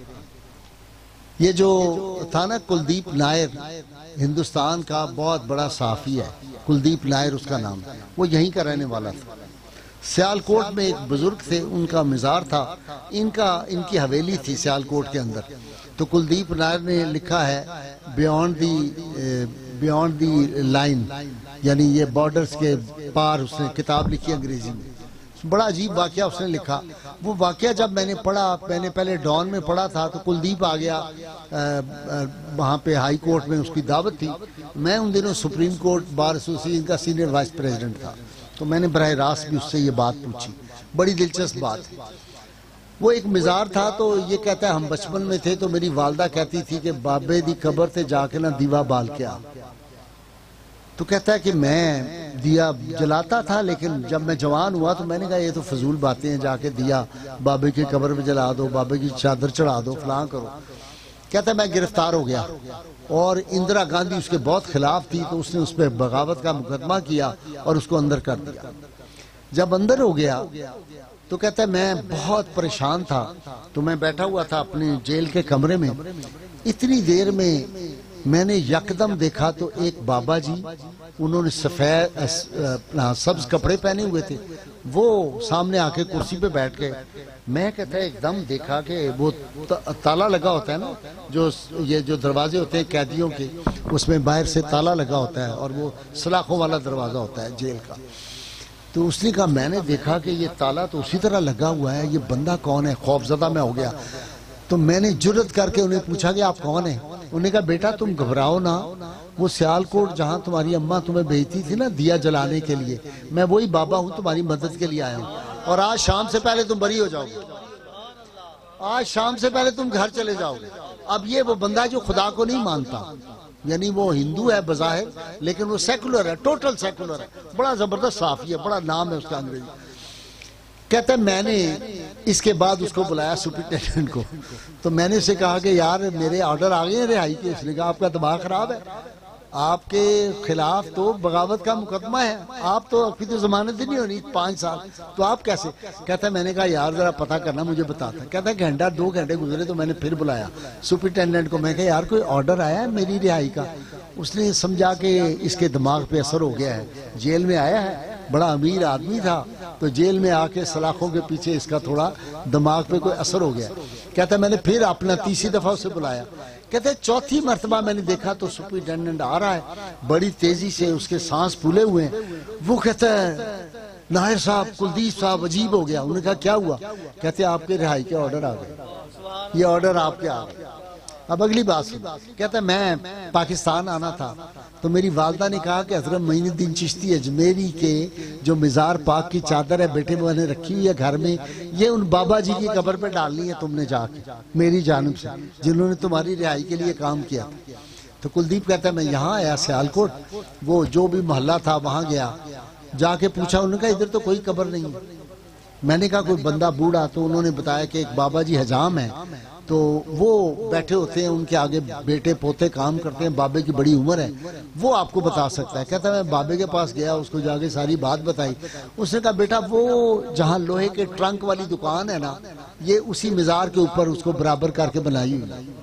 ये जो था ना कुलदीप नायर, हिंदुस्तान का बहुत बड़ा साफी है, कुलदीप नायर उसका नाम, वो यहीं का रहने वाला था। सियालकोट में एक बुजुर्ग थे, उनका मज़ार था, इनकी हवेली थी सियालकोट के अंदर। तो कुलदीप नायर ने लिखा है बियॉन्ड दी लाइन, यानी ये बॉर्डर्स के पार, उसने किताब लिखी अंग्रेजी में। बड़ा अजीब वाकया उसने लिखा। वो वाकया जब मैंने पढ़ा, मैंने पहले डॉन में पढ़ा था, तो कुलदीप आ गया वहाँ पे हाई कोर्ट में, उसकी दावत थी। मैं उन दिनों सुप्रीम कोर्ट बार एसोसिएशन का सीनियर वाइस प्रेसिडेंट था, तो मैंने बराह रास्त भी उससे ये बात पूछी। बड़ी दिलचस्प बात। वो एक मज़ार था, तो ये कहता है हम बचपन में थे तो मेरी वालदा कहती थी कि बाबे दी कब्र ते जाके ना दीवा बाल के आ। तो कहता है कि मैं दिया जलाता था, लेकिन जब मैं जवान हुआ तो मैंने कहा ये तो फजूल बातें हैं, जाके दिया बाबे की कब्र में जला दो, बाबे की चादर चढ़ा दो, फलां करो। कहता है मैं गिरफ्तार हो गया और इंदिरा गांधी उसके बहुत खिलाफ थी, तो उसने उस पर बगावत का मुकदमा किया और उसको अंदर कर दिया। जब अंदर हो गया तो कहता है मैं बहुत परेशान था, तो मैं बैठा हुआ था अपने जेल के कमरे में। इतनी देर में मैंने यकदम देखा तो एक बाबा जी, उन्होंने सफेद सब्ज कपड़े पहने हुए थे, वो सामने आके कुर्सी पे बैठ गए। मैं कहता है एकदम देखा कि वो ताला लगा होता है ना, जो ये जो दरवाजे होते हैं कैदियों के, उसमें बाहर से ताला लगा होता है और वो सलाखों वाला दरवाजा होता है जेल का। तो उसने कहा मैंने देखा कि ये ताला तो उसी तरह लगा हुआ है, ये बंदा कौन है? खौफजदा मैं हो गया। तो मैंने जुर्रत करके उन्हें पूछा कि आप कौन हैं? उन्होंने कहा बेटा तुम घबराओ ना, वो सियालकोट जहाँ तुम्हारी अम्मा तुम्हें भेजती थी ना दिया जलाने के लिए, मैं वही बाबा हूँ, तुम्हारी मदद के लिए आया हूँ, और आज शाम से पहले तुम बरी हो जाओगे, आज शाम से पहले तुम घर चले जाओगे। अब ये वो बंदा जो खुदा को नहीं मानता, यानी वो हिंदू है बज़ाहिर, लेकिन वो सेकुलर है, टोटल सेकुलर है, बड़ा जबरदस्त साफी है, बड़ा नाम है उसका अंग्रेजी। कहता है मैंने इसके बाद उसको बुलाया सुपरिटेंडेंट को, तो मैंने उसे कहा कि यार मेरे ऑर्डर आ गए हैं रिहाई के। उसने कहा आपका दिमाग खराब है, आपके खिलाफ तो बगावत का मुकदमा है, आप तो आपकी तो जमानत ही नहीं होनी 5 साल, तो आप कैसे? कहता है मैंने कहा यार जरा पता करना, मुझे बताता। कहता है घंटा 2 घंटे गुजरे तो मैंने फिर बुलाया सुपरिटेंडेंट को। मैं कहा यार कोई ऑर्डर आया है मेरी रिहाई का? उसने समझा कि इसके दिमाग पे असर हो गया है, जेल में आया है, बड़ा अमीर आदमी था, तो जेल में आके सलाखों के पीछे इसका थोड़ा दिमाग पे कोई असर हो गया। कहता है मैंने फिर अपना तीसरी दफा उसे बुलाया। कहते हैं चौथी मर्तबा मैंने देखा तो सुपरिटेंडेंट आ रहा है, बड़ी तेजी से उसके सांस फूले हुए हैं। वो कहता है नायर साहब, कुलदीप साहब अजीब हो गया। उन्होंने कहा क्या हुआ? कहते हैं आपके रिहाई के ऑर्डर आ गए, ये ऑर्डर आपके आ गए। अब अगली बात सुन। कहता है मैं पाकिस्तान आना था तो मेरी वालदा ने कहा कि हजरत मोइनुद्दीन चिश्ती अजमेरी के जो मज़ार पाक की चादर है बेटे मैंने रखी हुई है घर में, ये उन बाबा जी की कब्र पे डालनी है तुमने जाके मेरी जानिब से, जिन्होंने तुम्हारी रिहाई के लिए काम किया। तो कुलदीप कहता है मैं यहाँ आया सियालकोट, वो जो भी मोहल्ला था वहाँ गया, जाके पूछा, उन्होंने कहा इधर तो कोई कब्र नहीं है। मैंने कहा कोई बंदा बूढ़ा? तो उन्होंने बताया कि एक बाबा जी हजाम है, तो वो बैठे होते हैं, उनके आगे बेटे पोते काम करते हैं, बाबे की बड़ी उम्र है, वो आपको बता सकता है। कहता है मैं बाबे के पास गया, उसको जाके सारी बात बताई। उसने कहा बेटा वो जहाँ लोहे के ट्रंक वाली दुकान है ना, ये उसी मज़ार के ऊपर उसको बराबर करके बनाई हुई।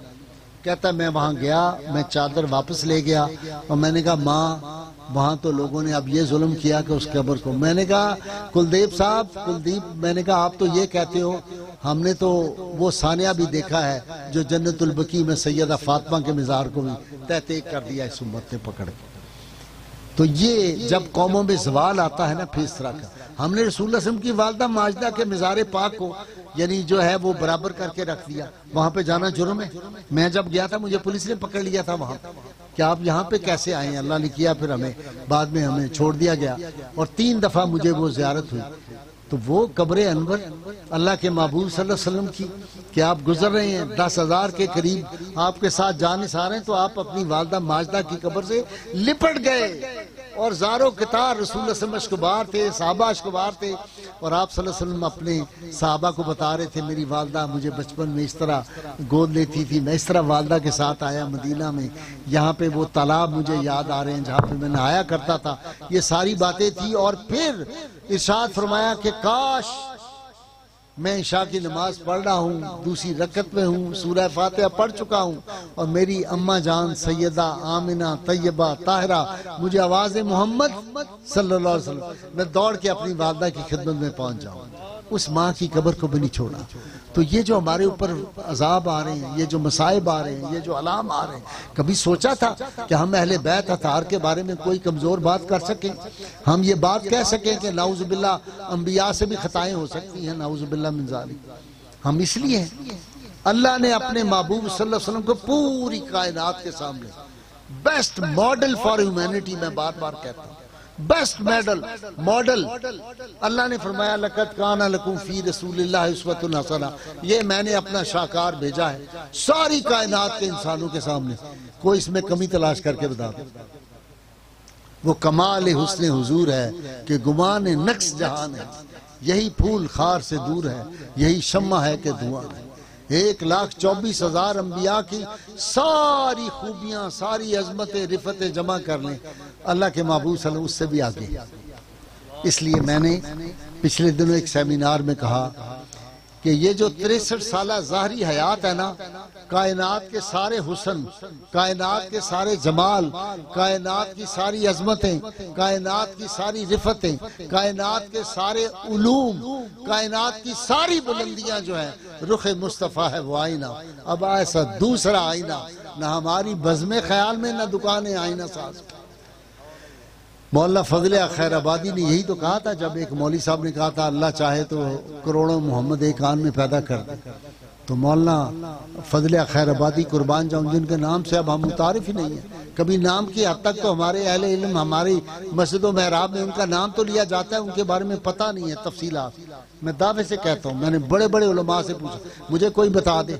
कहता मैं वहाँ गया, मैं चादर वापस ले गया और मैंने कहा माँ वहाँ तो लोगों ने अब ये जुल्म किया कि उस कब्र को। मैंने कहा कुलदीप साहब, कुलदीप, मैंने कहा आप तो ये कहते हो, हमने तो वो सानिया भी देखा है जो जन्नतुल बकी में सैयदा फातिमा के मज़ार को भी तहते कर दिया इस उम्मत ने पकड़ के। तो ये जब कौमों में सवाल आता है ना फिर इस तरह का, हमने रसूल अल्लाह की वालदा माजदा के मज़ार पाक को यानी जो है वो बराबर करके रख दिया। वहां पे जाना जुर्म है। मैं जब गया था मुझे पुलिस ने पकड़ लिया था वहां कि आप यहाँ पे कैसे आए हैं, अल्लाह ने किया, फिर हमें बाद में हमें छोड़ दिया गया और 3 दफा मुझे वो ज़ियारत हुई। तो वो कब्र अनवर अल्लाह के महबूब सल्लल्लाहु अलैहि वसल्लम की कि आप गुजर रहे हैं, 10,000 के करीब आपके साथ जानिसार हैं, तो आप अपनी वालदा माजदा की कब्र से लिपट गए। और ज़ारो कितार रसूल सल्लल्लाहु अलैहि वसल्लम अशकबार थे, सहाबा अशकबार थे। और आप सल्लल्लाहु अलैहि वसल्लम अपने सहाबा को बता रहे थे, मेरी वालदा मुझे बचपन में इस तरह गोद लेती थी, मैं इस तरह वालदा के साथ आया मदीना में, यहाँ पे वो तालाब मुझे याद आ रहे हैं जहाँ पे मैं नहाया करता था। ये सारी बातें थी। और फिर इरशाद फरमाया कि काश मैं इशा की नमाज पढ़ रहा हूँ, दूसरी रकत में हूँ, सूरह फातिहा पढ़ चुका हूँ और मेरी अम्मा जान सैयदा आमिना तैयबा ताहिरा मुझे आवाज़ मोहम्मद सल्लल्लाहु अलैहि वसल्लम, मैं दौड़ के अपनी वालदा की खिदमत में पहुँच जाऊँ। उस माँ की कब्र को भी नहीं छोड़ा। तो ये जो हमारे ऊपर अजाब आ रहे हैं, ये जो मसाइब आ रहे हैं, ये जो अलाम आ रहे हैं, कभी सोचा था कि हम अहले बैत अतार के बारे में कोई कमज़ोर बात कर सकें? हम ये बात कह सकें कि नाउज़ुबिल्लाह अंबिया से भी खताएं हो सकती हैं, नाउज़ुबिल्लाह मिन ज़ालिक। हम इसलिए हैं, अल्लाह ने अपने महबूब सल्लल्लाहु अलैहि वसल्लम को पूरी कायनात के सामने बेस्ट मॉडल फॉर ह्यूमैनिटी, मैं बार बार कहता हूँ, बेस्ट मॉडल अल्लाह ने फरमाया लक़द काना लकुम फी रसूलिल्लाहि उस्वतुन हसना, ये मैंने अपना शाहकार भेजा है सारी कायनात के इंसानों के सामने, कोई इसमें कमी तलाश करके बता दे। वो कमाल हुस्न हुजूर है कि गुमान नक्स जहान है, यही फूल खार से दूर है, यही शम्मा है कि धुआं है। 1,24,000 अंबिया की सारी खूबियां, सारी अजमतें, रिफतें जमा कर लें, अल्लाह के महबूब सल्लल्लाहु अलैहि वसल्लम उससे भी आगे। इसलिए मैंने पिछले दिनों एक सेमिनार में कहा कि ये जो 63 साला ज़ाहरी हयात है ना, कायनात के सारे हुस्न, कायनात के सारे जमाल, कायनात की सारी अजमतें, कायनात की सारी रिफतें, कायनात के सारे उलूम, कायनात की सारी बुलंदियां जो है रुख मुस्तफ़ा है वो आईना। अब ऐसा दूसरा आईना न हमारी बज़्म ख्याल में, न दुकान आईना साज। मौलाना फजल खैराबादी ने यही तो कहा था जब एक मौली साहब ने कहा था अल्लाह चाहे तो करोड़ों मोहम्मद एक आन में पैदा कर दे। तो मौलाना फजल खैराबादी कुर्बान जाऊं जिनके नाम से अब हम मुतारिफ ही नहीं है, कभी नाम की हद तक तो हमारे अहले इल्म, हमारी मस्जिद व महराब में उनका नाम तो लिया जाता है, उनके बारे में पता नहीं है तफसीलात। मैं दावे से कहता हूँ, मैंने बड़े बड़े उलमा से पूछा, मुझे कोई बता दे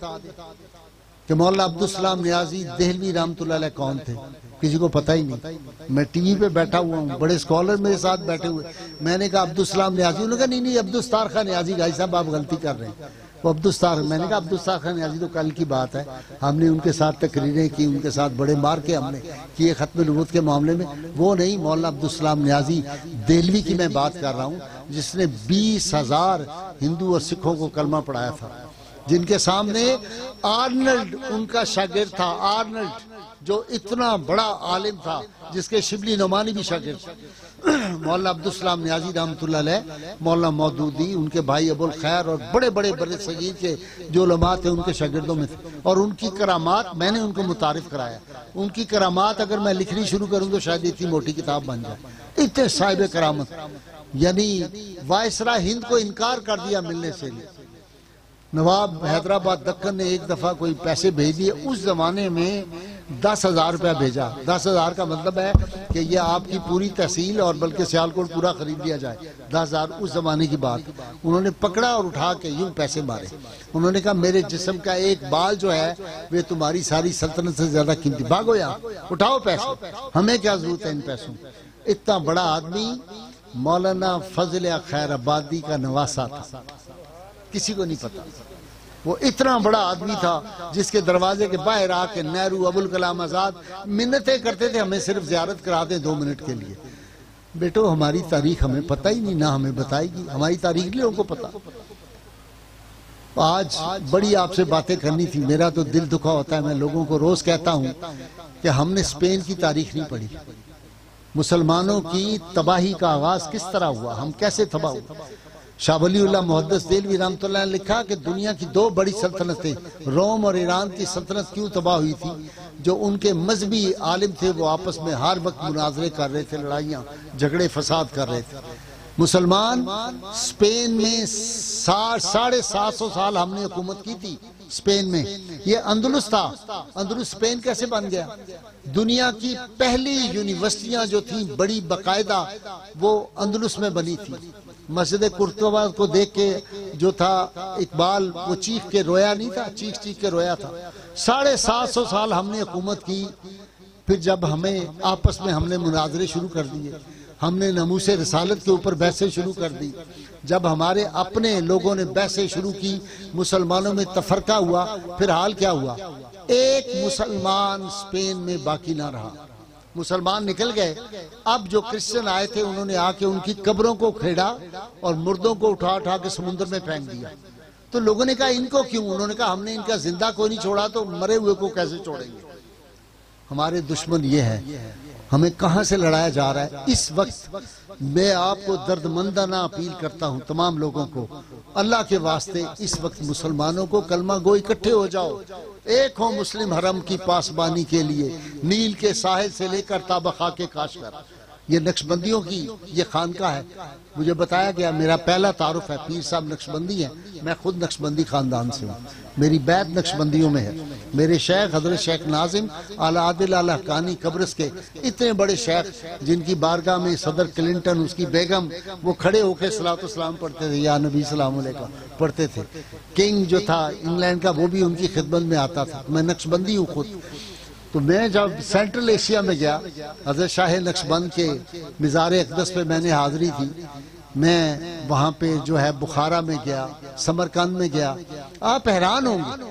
कि मौलाना अब्दुल सलाम नियाजी देहलवी रहमतुल्लाह अलैह कौन थे, किसी को पता ही नहीं। मैं टीवी पे बैठा हुआ हूँ, बड़े स्कॉलर मेरे साथ बैठे हुए, मैंने कहा अब्दुल सलाम नियाजी, उन्होंने कहा नहीं अब्दुल सत्तार खान नियाजी, भाई साहब आप गलती कर रहे हैं, वो अब्दुल सत्तार। मैंने कहा अब्दुल सत्तार खान नियाजी तो कल की बात है, हमने उनके साथ तकरीरें की, उनके साथ बड़े मार के हमने किए खत्म नबूवत के मामले में, वो नहीं। मौलाना अब्दुल सलाम नियाजी देहलवी की मैं बात कर रहा हूँ, जिसने 20,000 हिंदू और सिखों को कलमा पढ़ाया था, जिनके सामने आर्नल्ड उनका शागिर्द था, आर्नल्ड जो इतना बड़ा आलिम था, जिसके शिबली नोमानी भी शागिर्द मौलाना अब्दुल सलाम नियाजी रहमतुल्लाह अलैह, मौलाना मौदूदी, उनके भाई अबुल खैर और बड़े बड़े बड़े सगीर के जो उलमा थे उनके शागिर्दों में थे। और उनकी करामात मैंने उनको मुतारिफ कराया। उनकी करामात अगर मैं लिखनी शुरू करूँ तो शायद इतनी मोटी किताब बन जाए, इतने साहिब करामत। यानी वायसरा हिंद को इनकार कर दिया मिलने से। नवाब हैदराबाद दक्कन ने एक दफा कोई पैसे भेज दिए, उस जमाने में 10,000 रुपया भेजा। 10,000 का मतलब है कि ये आपकी पूरी तहसील और बल्कि सियालकोट पूरा खरीद लिया जाए। 10,000 उस जमाने की बात। उन्होंने पकड़ा और उठा के यूं पैसे मारे। उन्होंने कहा मेरे जिस्म का एक बाल जो है वे तुम्हारी सारी सल्तनत से ज्यादा कीमती, भागो यहाँ, उठाओ पैसे, हमें क्या जरूरत है इन पैसों। इतना बड़ा आदमी मौलाना फजल खैराबादी का नवासा था, किसी को नहीं पता। वो इतना बड़ा आदमी था जिसके दरवाजे के बाहर आके नेहरू, अबुल कलाम आजाद मिन्नतें करते थे, हमें सिर्फ जियारत करा दें 2 मिनट के लिए। बेटो हमारी तारीख हमें पता ही नहीं, ना हमें बताएगी, हमारी तारीख लोगों को पता। आज बड़ी आपसे बातें करनी थी, मेरा तो दिल दुखा होता है। मैं लोगों को रोज कहता हूँ कि हमने स्पेन की तारीख नहीं पढ़ी, मुसलमानों की तबाही का आगाज किस तरह हुआ, हम कैसे तबाह हुए। शाह वलीउल्लाह मुहद्दिस देहलवी रहमतुल्लाह ने लिखा कि दुनिया की 2 बड़ी सल्तनतें, रोम और ईरान की सल्तनत क्यों तबाह हुई थी। जो उनके मजहबी आलिम थे वो आपस में हर वक्त मुनाजरे कर रहे थे, लड़ाइयाँ झगड़े फसाद कर रहे थे। मुसलमान स्पेन में 750 साल हमने हुकूमत की थी। स्पेन में ये अंदलुस था। अंदलुस स्पेन कैसे बन गया? दुनिया की पहली यूनिवर्सिटियां जो थी बड़ी बाकायदा वो अंदलुस में बनी थी। मस्जिद कुर्तुबा को देख के जो था इकबाल वो चीख के रोया नहीं था, चीख चीख के रोया था। 750 साल हमने हुकूमत की फिर जब हमें आपस में हमने मुनाजरे शुरू कर दिए, हमने नमूसे रिसालत के ऊपर बहसें शुरू कर दी, जब हमारे अपने लोगों ने बहसें शुरू की, मुसलमानों में तफरका हुआ, फिर हाल क्या हुआ? एक मुसलमान स्पेन में बाकी ना रहा, मुसलमान निकल गए। अब जो क्रिश्चियन आए थे उन्होंने आके उनकी कब्रों को खेड़ा और मुर्दों को उठा उठा के समुद्र में फेंक दिया। तो लोगों ने कहा इनको क्यों? उन्होंने कहा हमने इनका जिंदा को नहीं छोड़ा तो मरे हुए को कैसे छोड़ेंगे? हमारे दुश्मन ये है, हमें कहां से लड़ाया जा रहा है। इस वक्त मैं आपको दर्दमंदाना अपील करता हूं तमाम लोगों को, अल्लाह के वास्ते इस वक्त मुसलमानों को कलमा गो इकट्ठे हो जाओ, एक हो मुस्लिम हरम की पासबानी के लिए, नील के साहिल से लेकर ताबखा के काशगर। ये नक्शबंदियों की ये खानका है। मुझे बताया गया, मेरा पहला तारुफ है, पीर साहब नक्शबंदी है, मैं खुद नक्शबंदी खानदान से हूँ, मेरी बैत नक्शबंदियों में है। मेरे शेख हजरत शेख नाजिम आला आदिल आला हक्कानी कब्रस के इतने बड़े शेख, जिनकी बारगाह में सदर क्लिंटन उसकी बेगम वो खड़े होकर सलातो सलाम पढ़ते थे, या नबी सलाम अलैका पढ़ते थे। किंग जो था इंग्लैंड का वो भी उनकी खिदमत में आता था। मैं नक्शबंदी हूँ खुद। तो मैं जब सेंट्रल एशिया में गया, हजरत शाह नक्शबंद के मिज़ार अक़दस पे मैंने हाजिरी थी। मैं वहाँ पे जो है बुखारा में गया, समरकंद में गया। आप हैरान होंगे,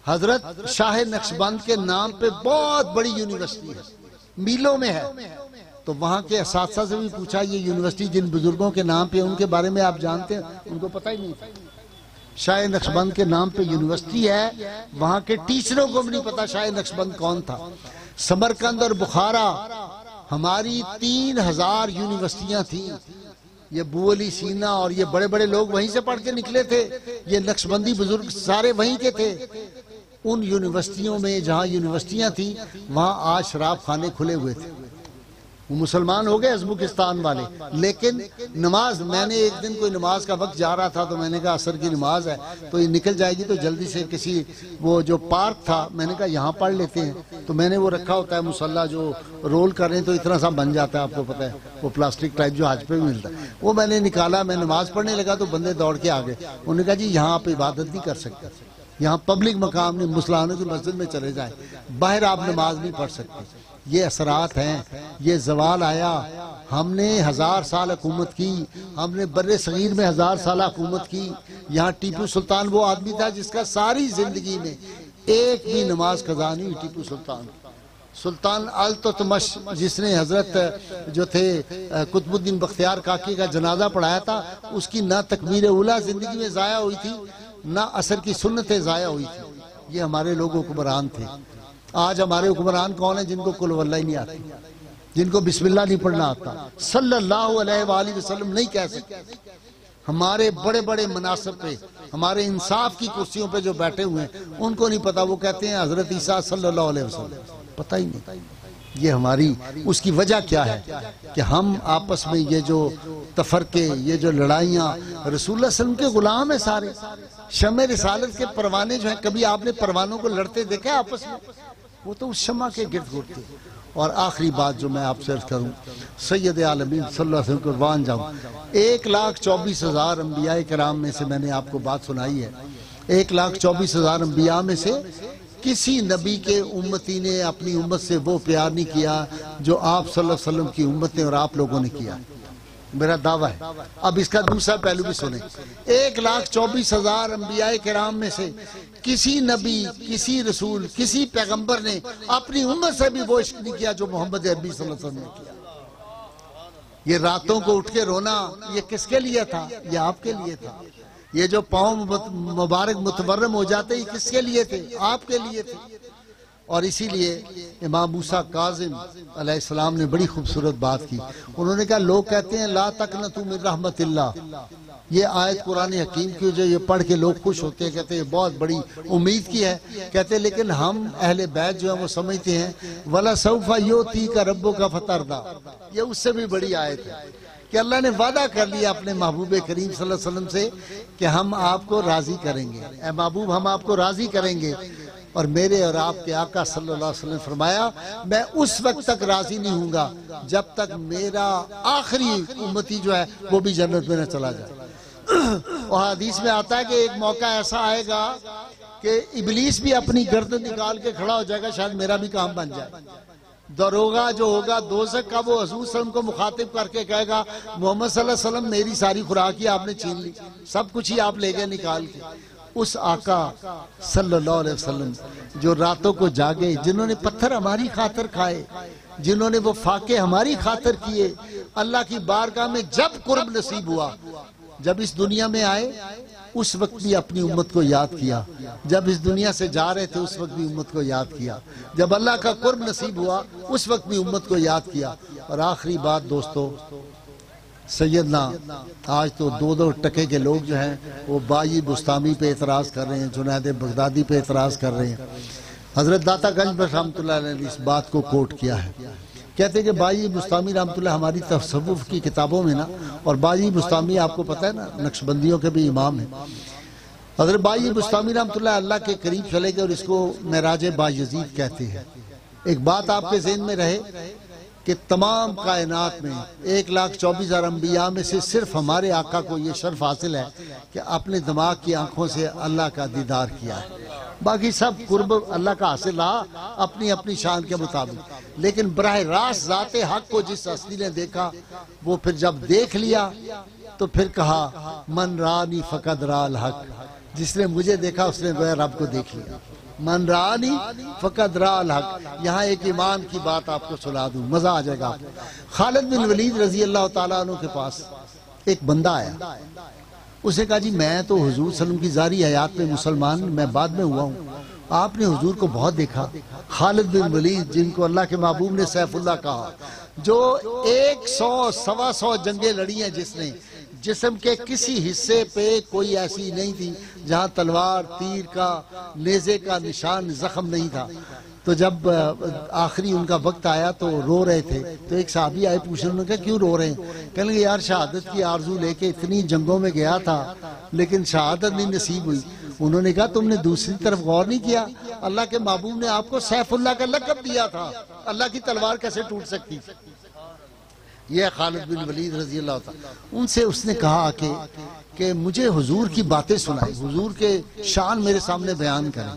हजरत शाह नक्शबंद के नाम पे बहुत बड़ी यूनिवर्सिटी है, मीलों में है। तो वहाँ के असातिज़ा से भी पूछा, ये यूनिवर्सिटी जिन बुजुर्गों के नाम पे उनके बारे में आप जानते हैं? उनको पता ही नहीं था। शाह नक्शबंद के नाम पे यूनिवर्सिटी है, वहां के टीचरों को भी नहीं पता शाह नक्शबंद कौन था। समरकंद और बुखारा हमारी 3000 यूनिवर्सिटियां थी। ये बुअली सीना और ये बड़े बड़े लोग वहीं से पढ़ के निकले थे। ये नक्शबंदी बुजुर्ग सारे वहीं के थे। उन यूनिवर्सिटियों में जहां यूनिवर्सिटियां थी वहां आज शराब खाने खुले हुए थे। वो मुसलमान हो गए अज़्मुकिस्तान वाले, लेकिन नमाज, मैंने एक दिन कोई नमाज का वक्त जा रहा था तो मैंने कहा असर की नमाज है तो ये निकल जाएगी, तो जल्दी से किसी वो जो पार्क था मैंने कहा यहाँ पढ़ लेते हैं। तो मैंने वो रखा होता है मुसल्ला जो रोल कर रहे हैं तो इतना सा बन जाता है, आपको पता है, वो प्लास्टिक टाइप जो हज पे भी मिलता है। वो मैंने निकाला, मैं नमाज पढ़ने लगा तो बंदे दौड़ के आ गए। उन्होंने कहा जी यहाँ आप इबादत नहीं कर सकते, यहाँ पब्लिक मकाम नहीं, मुसलमानों की मस्जिद में चले जाए, बाहर आप नमाज नहीं पढ़ सकते। ये असरात हैं, ये जवाल आया। हमने 1000 साल हुकूमत की, हमने बर्रे सगीर में 1000 साल हुकूमत की। यहाँ टीपू सुल्तान वो आदमी था जिसका सारी जिंदगी में एक भी नमाज कज़ा नहीं हुई। टीपू सुल्तान, सुल्तान अल-तुतमश जिसने हजरत जो थे कुतुबुद्दीन बख्तियार काकी का जनाजा पढ़ाया था, उसकी ना तकबीर उला जिंदगी में जाया हुई थी, ना असर की सुन्नतें जाया हुई थी। ये हमारे लोग हुक्मरान थे। आज हमारे हुक्मरान कौन है? जिनको कुल वल्लाह ही नहीं आती, जिनको बिस्मिल्लाह नहीं पढ़ना आता, सल्लल्लाहु अलैहि वसल्लम नहीं कह सकते। हमारे बड़े बड़े मनासिब पे, हमारे इंसाफ की कुर्सियों पे जो बैठे हुए हैं उनको नहीं पता, वो कहते हैं हजरत ईसा सल्लल्लाहु अलैहि वसल्लम, पता ही नहीं। ये हमारी उसकी वजह क्या है कि हम आपस में ये जो तफरके, ये जो लड़ाइयाँ, रसूलुल्लाह सल्लल्लाहु अलैहि वसल्लम के गुलाम है सारे। शमे रिसालत के परवाने जो हैं, कभी आपने परवानों को लड़ते देखा है आपस में? वो तो उस शमा के गिर्द घूमते। और आखिरी बात जो मैं आपसे अर्ज करूं, सैयद आलमीन सल्लल्लाहु अलैहि वसल्लम को कुर्बान जाऊं, 1,24,000 अंबिया कराम में से मैंने आपको बात सुनाई है। 1,24,000 अंबिया में से किसी नबी के उम्मती ने अपनी उम्मत से वो प्यार नहीं किया जो आप सल्लल्लाहु अलैहि वसल्लम की उम्मत ने और आप लोगों ने किया। मेरा दावा है। अब इसका दूसरा पहलू भी सुने। 1,24,000 अंबिया किराम में से किसी नबी, किसी रसूल, किसी पैगंबर ने अपनी उम्मत से भी वो इश्क नहीं किया जो मोहम्मद अरबी सल्लल्लाहु अलैहि वसल्लम ने किया। ये रातों को उठ के रोना, ये किसके लिए था? ये आपके लिए था। ये जो पाँव मुबारक मुतवर्रम हो जाते, ये किसके लिए थे? आपके लिए थे। और इसीलिए इमाम मूसा काज़िम अलैहिस्सलाम ने बड़ी खूबसूरत बात की। उन्होंने कहा, लोग कहते हैं ला तक़नतू मिन रहमतिल्लाह, ये आयत कुरान हकीम की जो ये पढ़ के लोग खुश होते हैं, कहते हैं बहुत बड़ी उम्मीद की है। कहते हैं लेकिन हम अहले बैत जो है वो समझते हैं वला सौफा युतीका रब्बुका फतरदा, ये उससे भी बड़ी आयत है कि अल्लाह ने वादा कर लिया अपने महबूब करीम सल्लल्लाहु अलैहि वसल्लम से कि हम आपको राजी करेंगे। ए महबूब, हम आपको राजी करेंगे। और मेरे और आपके आका सल्लल्लाहु अलैहि वसल्लम ने फरमाया, मैं उस वक्त तक राजी नहीं हूंगा जब तक मेरा आखिरी उम्मती जो है वो भी जन्नत में न चला जाए। और हदीस में आता है कि एक मौका ऐसा आएगा कि इबलीस भी अपनी गर्दन निकाल के खड़ा हो जाएगा, शायद मेरा भी काम बन जाए। दरोगा जो होगा दोज़ख का, वो हजूर सल्लल्लाहु अलैहि वसल्लम को मुखातिब करके कहेगा मोहम्मद सल्लल्लाहु अलैहि वसल्लम मेरी सारी खुराक ही आपने छीन ली, सब कुछ ही आप ले गए निकाल के। उस आका सल्लल्लाहु अलैहि वसल्लम जो रातों को जागे, जिन्होंने पत्थर हमारी खातिर खाए, जिन्होंने वो फाके हमारी खातिर किए, अल्लाह की बारगाह में जब कुर्ब नसीब हुआ, जब इस दुनिया में आए उस वक्त भी अपनी उम्मत को याद किया, जब इस दुनिया से जा रहे थे उस वक्त भी उम्मत को याद किया, जब अल्लाह का कुर्ब नसीब हुआ उस वक्त भी उम्मत को याद किया। और आखिरी बात दोस्तों, सैयदना आज तो 2-2 टके के लोग जो हैं वो बाई बुस्तामी पे एतराज़ कर रहे हैं, जुनैद बगदादी पे एतराज़ कर रहे हैं। हजरत दाता गंज रहमतुल्लाह अलैह ने इस बात को कोट किया है, कहते हैं कि बाई बुस्तामी रहमतुल्लाह हमारी तसव्वुफ की किताबों में ना, और बाई बुस्तामी आपको पता है ना नक्शबंदियों के भी इमाम है। हजरत बाई बुस्तामी रहमतुल्लाह अल्लाह के करीब चले गए और इसको मेराज बायजीद कहते हैं। एक बात आपके ज़हन में रहे कि तमाम कायनात में 1,24,000 अम्बिया में से सिर्फ हमारे आका को ये शर्फ हासिल है कि अपने दिमाग की आंखों से अल्लाह का दीदार किया है। बाकी सब कुर्ब अल्लाह का हासिल रहा अपनी अपनी शान के मुताबिक, लेकिन बराह रास्त ज़ाते हक को जिस हस्ती ने देखा, वो फिर जब देख लिया तो फिर कहा मन रानी फ़क़द राल हक, जिसने मुझे देखा उसने गोया रब को देख लिया। मन रानी फ़क़द राल हक। यहाँ एक ईमान की बात आपको सुना दूं, मजा आ जाएगा आपको। खालिद बिन वलीद रजी अल्लाह तआला अन्हु के पास एक बंदा आया, उसने कहा जी मैं तो हुजूर सल्लम की जारी हयात में मुसलमान, मैं बाद में हुआ हूँ, आपने हुजूर को बहुत देखा। खालिद बिन वलीद जिनको अल्लाह के महबूब ने सैफुल्लाह कहा, जो 100-125 जंगें लड़ी हैं, जिसने जिस्म के किसी हिस्से पे कोई ऐसी नहीं थी जहाँ तलवार तीर का नेज़े का निशान जख्म नहीं था। तो जब आखिरी उनका वक्त आया तो रो रहे थे, तो एक साहबी आए पूछने, उन्होंने कहा क्यों रो रहे हैं? कहने लगे यार शहादत की आरजू लेके इतनी जंगों में गया था लेकिन शहादत नहीं नसीब हुई। उन्होंने कहा तुमने दूसरी तरफ गौर नहीं किया, अल्लाह के महबूब ने आपको सैफुल्लाह का लक़ब दिया था, अल्लाह की तलवार कैसे टूट सकती? यह खालिद बिन वलीद रजी अल्लाह तआला, उनसे उसने कहा कि मुझे हुजूर की बातें सुनाई, हुजूर के शान मेरे सामने बयान करें,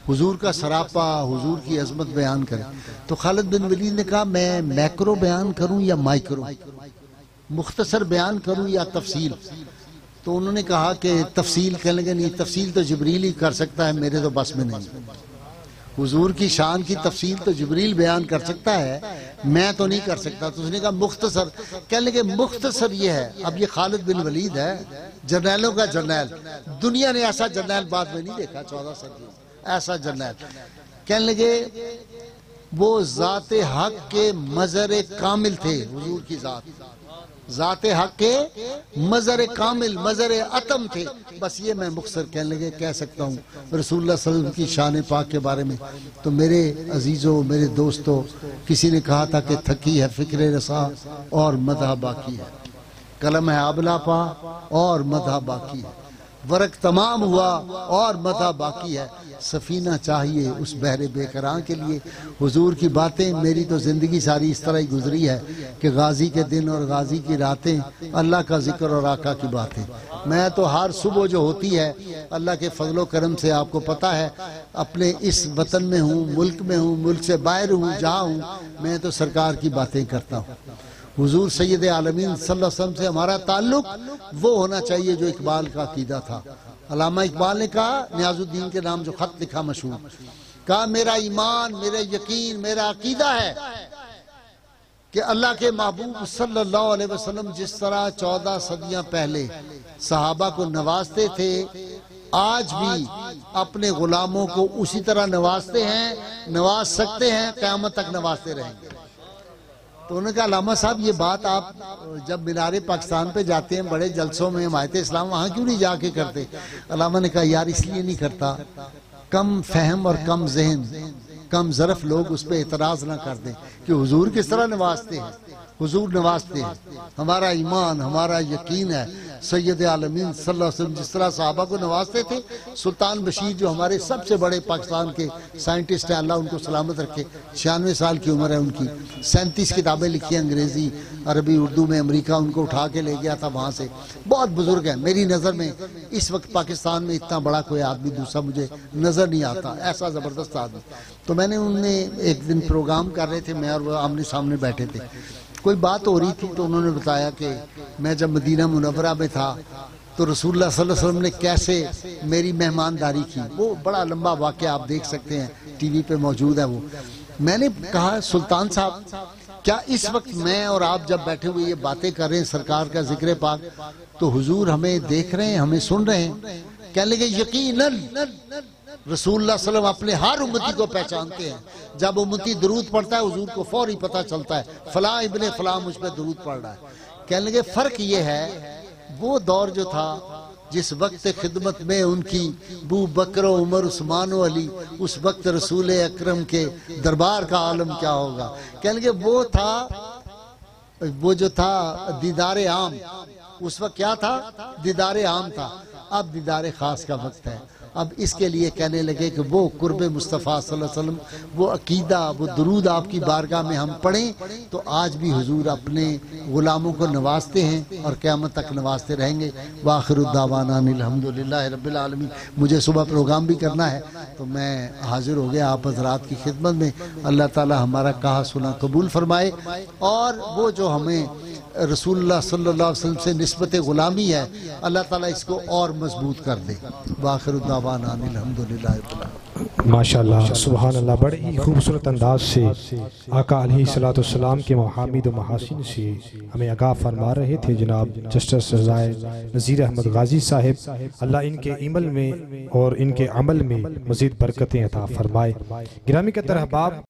हुजूर का सरापा, हुजूर की अजमत बयान करें। तो खालिद बिन वलीद ने कहा मैं मैक्रो बयान करूं या माइक्रो, मुख्तसर बयान करूं या तफसील? तो उन्होंने कहा कि तफसील। कहने लगे नहीं, तफसील तो जिब्रील ही कर सकता है, मेरे तो बस में नहीं। हुजूर की शान की तफसील तो जिब्रील बयान कर सकता है, मैं तो नहीं कर सकता। तो उसने कहा मुख्तसर। कहने लगे मुख्तसर ये है, अब ये खालिद बिन वलीद है, जर्नैलों का जर्नैल, दुनिया ने ऐसा जर्नैल बाद में नहीं देखा 14 सदी ऐसा जर्नैल। कहने लगे वो ज़ाते हक के मज़र कामिल थे, हुजूर की ज़ात ज़ाते हक के मज़र कामिल, मज़र अतम थे। बस ये मैं मुख्तसर कहने लगे कह सकता हूँ रसूलुल्लाह सल्लल्लाहु अलैहि वसल्लम की शान पाक के बारे में। तो मेरे अजीज़ों, मेरे दोस्तों, किसी ने कहा था कि थकी है फिक्र रसा और मदह बाकी है, कलम है आबला पा और मदह बाकी है, वर्क तमाम हुआ और मदह बाकी है, सफीना चाहिए उस बहरे बेकरां के लिए। हुजूर की बातें, मेरी तो ज़िंदगी सारी इस तरह ही गुजरी है कि गाजी के दिन और गाजी की रातें, अल्लाह का जिक्र और आका की बातें। मैं तो हर सुबह जो होती है अल्लाह के फजलो करम से, आपको पता है अपने इस वतन में हूँ, मुल्क में हूँ, मुल्क से बाहर हूँ, जहाँ हूँ, मैं तो सरकार की बातें करता हूँ। हुजूर सैयद आलमीन सल्लल्लाहु अलैहि वसल्लम से हमारा ताल्लुक वो होना चाहिए जो इकबाल का अकीदा था। अल्लामा इकबाल ने कहा, नियाजुद्दीन के नाम जो खत लिखा मशहूर, कहा मेरा ईमान, मेरा यकीन, मेरा अकीदा है कि अल्लाह के महबूब सल्लल्लाहु अलैहि वसल्लम जिस तरह 14 सदियां पहले सहाबा को नवाजते थे, आज भी अपने गुलामों को उसी तरह नवाजते हैं, नवाज सकते हैं, क़यामत तक नवाजते रहेंगे। तो उन्होंने कहा अल्लामा साहब ये बात आप जब मीनारे पाकिस्तान पे जाते हैं बड़े जलसों में, हिमायत इस्लाम, वहाँ क्यों नहीं जाके करते? अल्लामा ने कहा यार इसलिए नहीं करता, कम फहम और कम जहन, कम ज़रफ़ लोग उस पर एतराज़ ना कर दें कि हुजूर किस तरह नवाजते हैं। हुजूर नवाजते हैं। हमारा ईमान, हमारा यकीन है सैयद आलमीन सल्लल्लाहु अलैहि वसल्लम जिस तरह सहाबा को नवाजते थे, सुल्तान बशीर जो हमारे सबसे बड़े पाकिस्तान के साइंटिस्ट हैं, अल्लाह उनको सलामत रखे, 96 साल की उम्र है उनकी, 37 किताबें लिखी हैं अंग्रेज़ी, अरबी, उर्दू में। अमेरिका उनको उठा के ले गया था वहाँ से। बहुत बुजुर्ग है मेरी नज़र में। इस वक्त पाकिस्तान में इतना बड़ा कोई आदमी दूसरा मुझे नज़र नहीं आता, ऐसा ज़बरदस्त आदमी। तो मैंने उनने एक दिन प्रोग्राम कर रहे थे, मैं और वो आमने सामने बैठे थे, कोई बात हो रही थी, तो उन्होंने बताया कि मैं जब मदीना मुनव्वरा में था तो रसूलुल्लाह सल्लल्लाहु अलैहि वसल्लम ने कैसे मेरी मेहमानदारी की। वो बड़ा लंबा वाक़या आप देख सकते हैं, टीवी पे मौजूद है वो। मैंने कहा सुल्तान साहब, क्या इस वक्त मैं और आप जब बैठे हुए ये बातें कर रहे हैं सरकार का जिक्र पाक, तो हुजूर हमें देख रहे हैं, हमें सुन रहे हैं? कहने लगे यकीनन रसूलुल्लाह सल्लल्लाहु अलैहि वसल्लम अपने हर उम्मती को पहचानते हैं। जब उम्मती दरूद पढ़ता है हुजूर को फौरी पता चलता है फला इब्ने फला मुझ पे दरूद पढ़ रहा है। कहने लगे फर्क ये है, वो दौर जो था जिस वक्त खिदमत में उनकी अबू बकर, उमर, उस्मान व अली, उस वक्त रसूल अकरम के दरबार का आलम क्या होगा। कहने लगे वो था, वो जो था दीदार आम, उस वक्त क्या था, दीदार आम था, अब दीदार खास का वक्त है। अब इसके लिए कहने लगे कि वो कुर्ब मुस्तफ़ा सल्लल्लाहु अलैहि वसल्लम, वो अकीदा, वो दुरूद आपकी बारगाह में हम पढ़ें तो आज भी हुजूर अपने गुलामों को नवाजते हैं और क़यामत तक नवाजते रहेंगे। वाखिरु दावाना अल्हम्दुलिल्लाहि रब्बिल आलमीन। मुझे सुबह प्रोग्राम भी करना है तो मैं हाजिर हो गया आप हज़रात की खिदमत में। अल्लाह ताला हमारा कहा सुना कबूल फरमाए और वो जो हमें रसूलुल्लाह सल्लल्लाहु अलैहि वसल्लम से निस्बत गुलामी है, अल्लाह ताला इसको और मजबूत कर दे। वाखिरु दावाना अल्हम्दुलिल्लाह। माशाअल्लाह, सुभान अल्लाह। बड़े ही खूबसूरत अंदाज से आका अलैहिस्सलातु वस्सलाम के महामिद व महासिन से हमें आगाह फरमा रहे थे जनाब जस्टिस रज़ाए नज़ीर अहमद गाजी साहिब। अल्लाह इनके इल्म में और इनके अमल में मज़ीद बरकतें अता फरमाए। गिरामी के तरहबाब।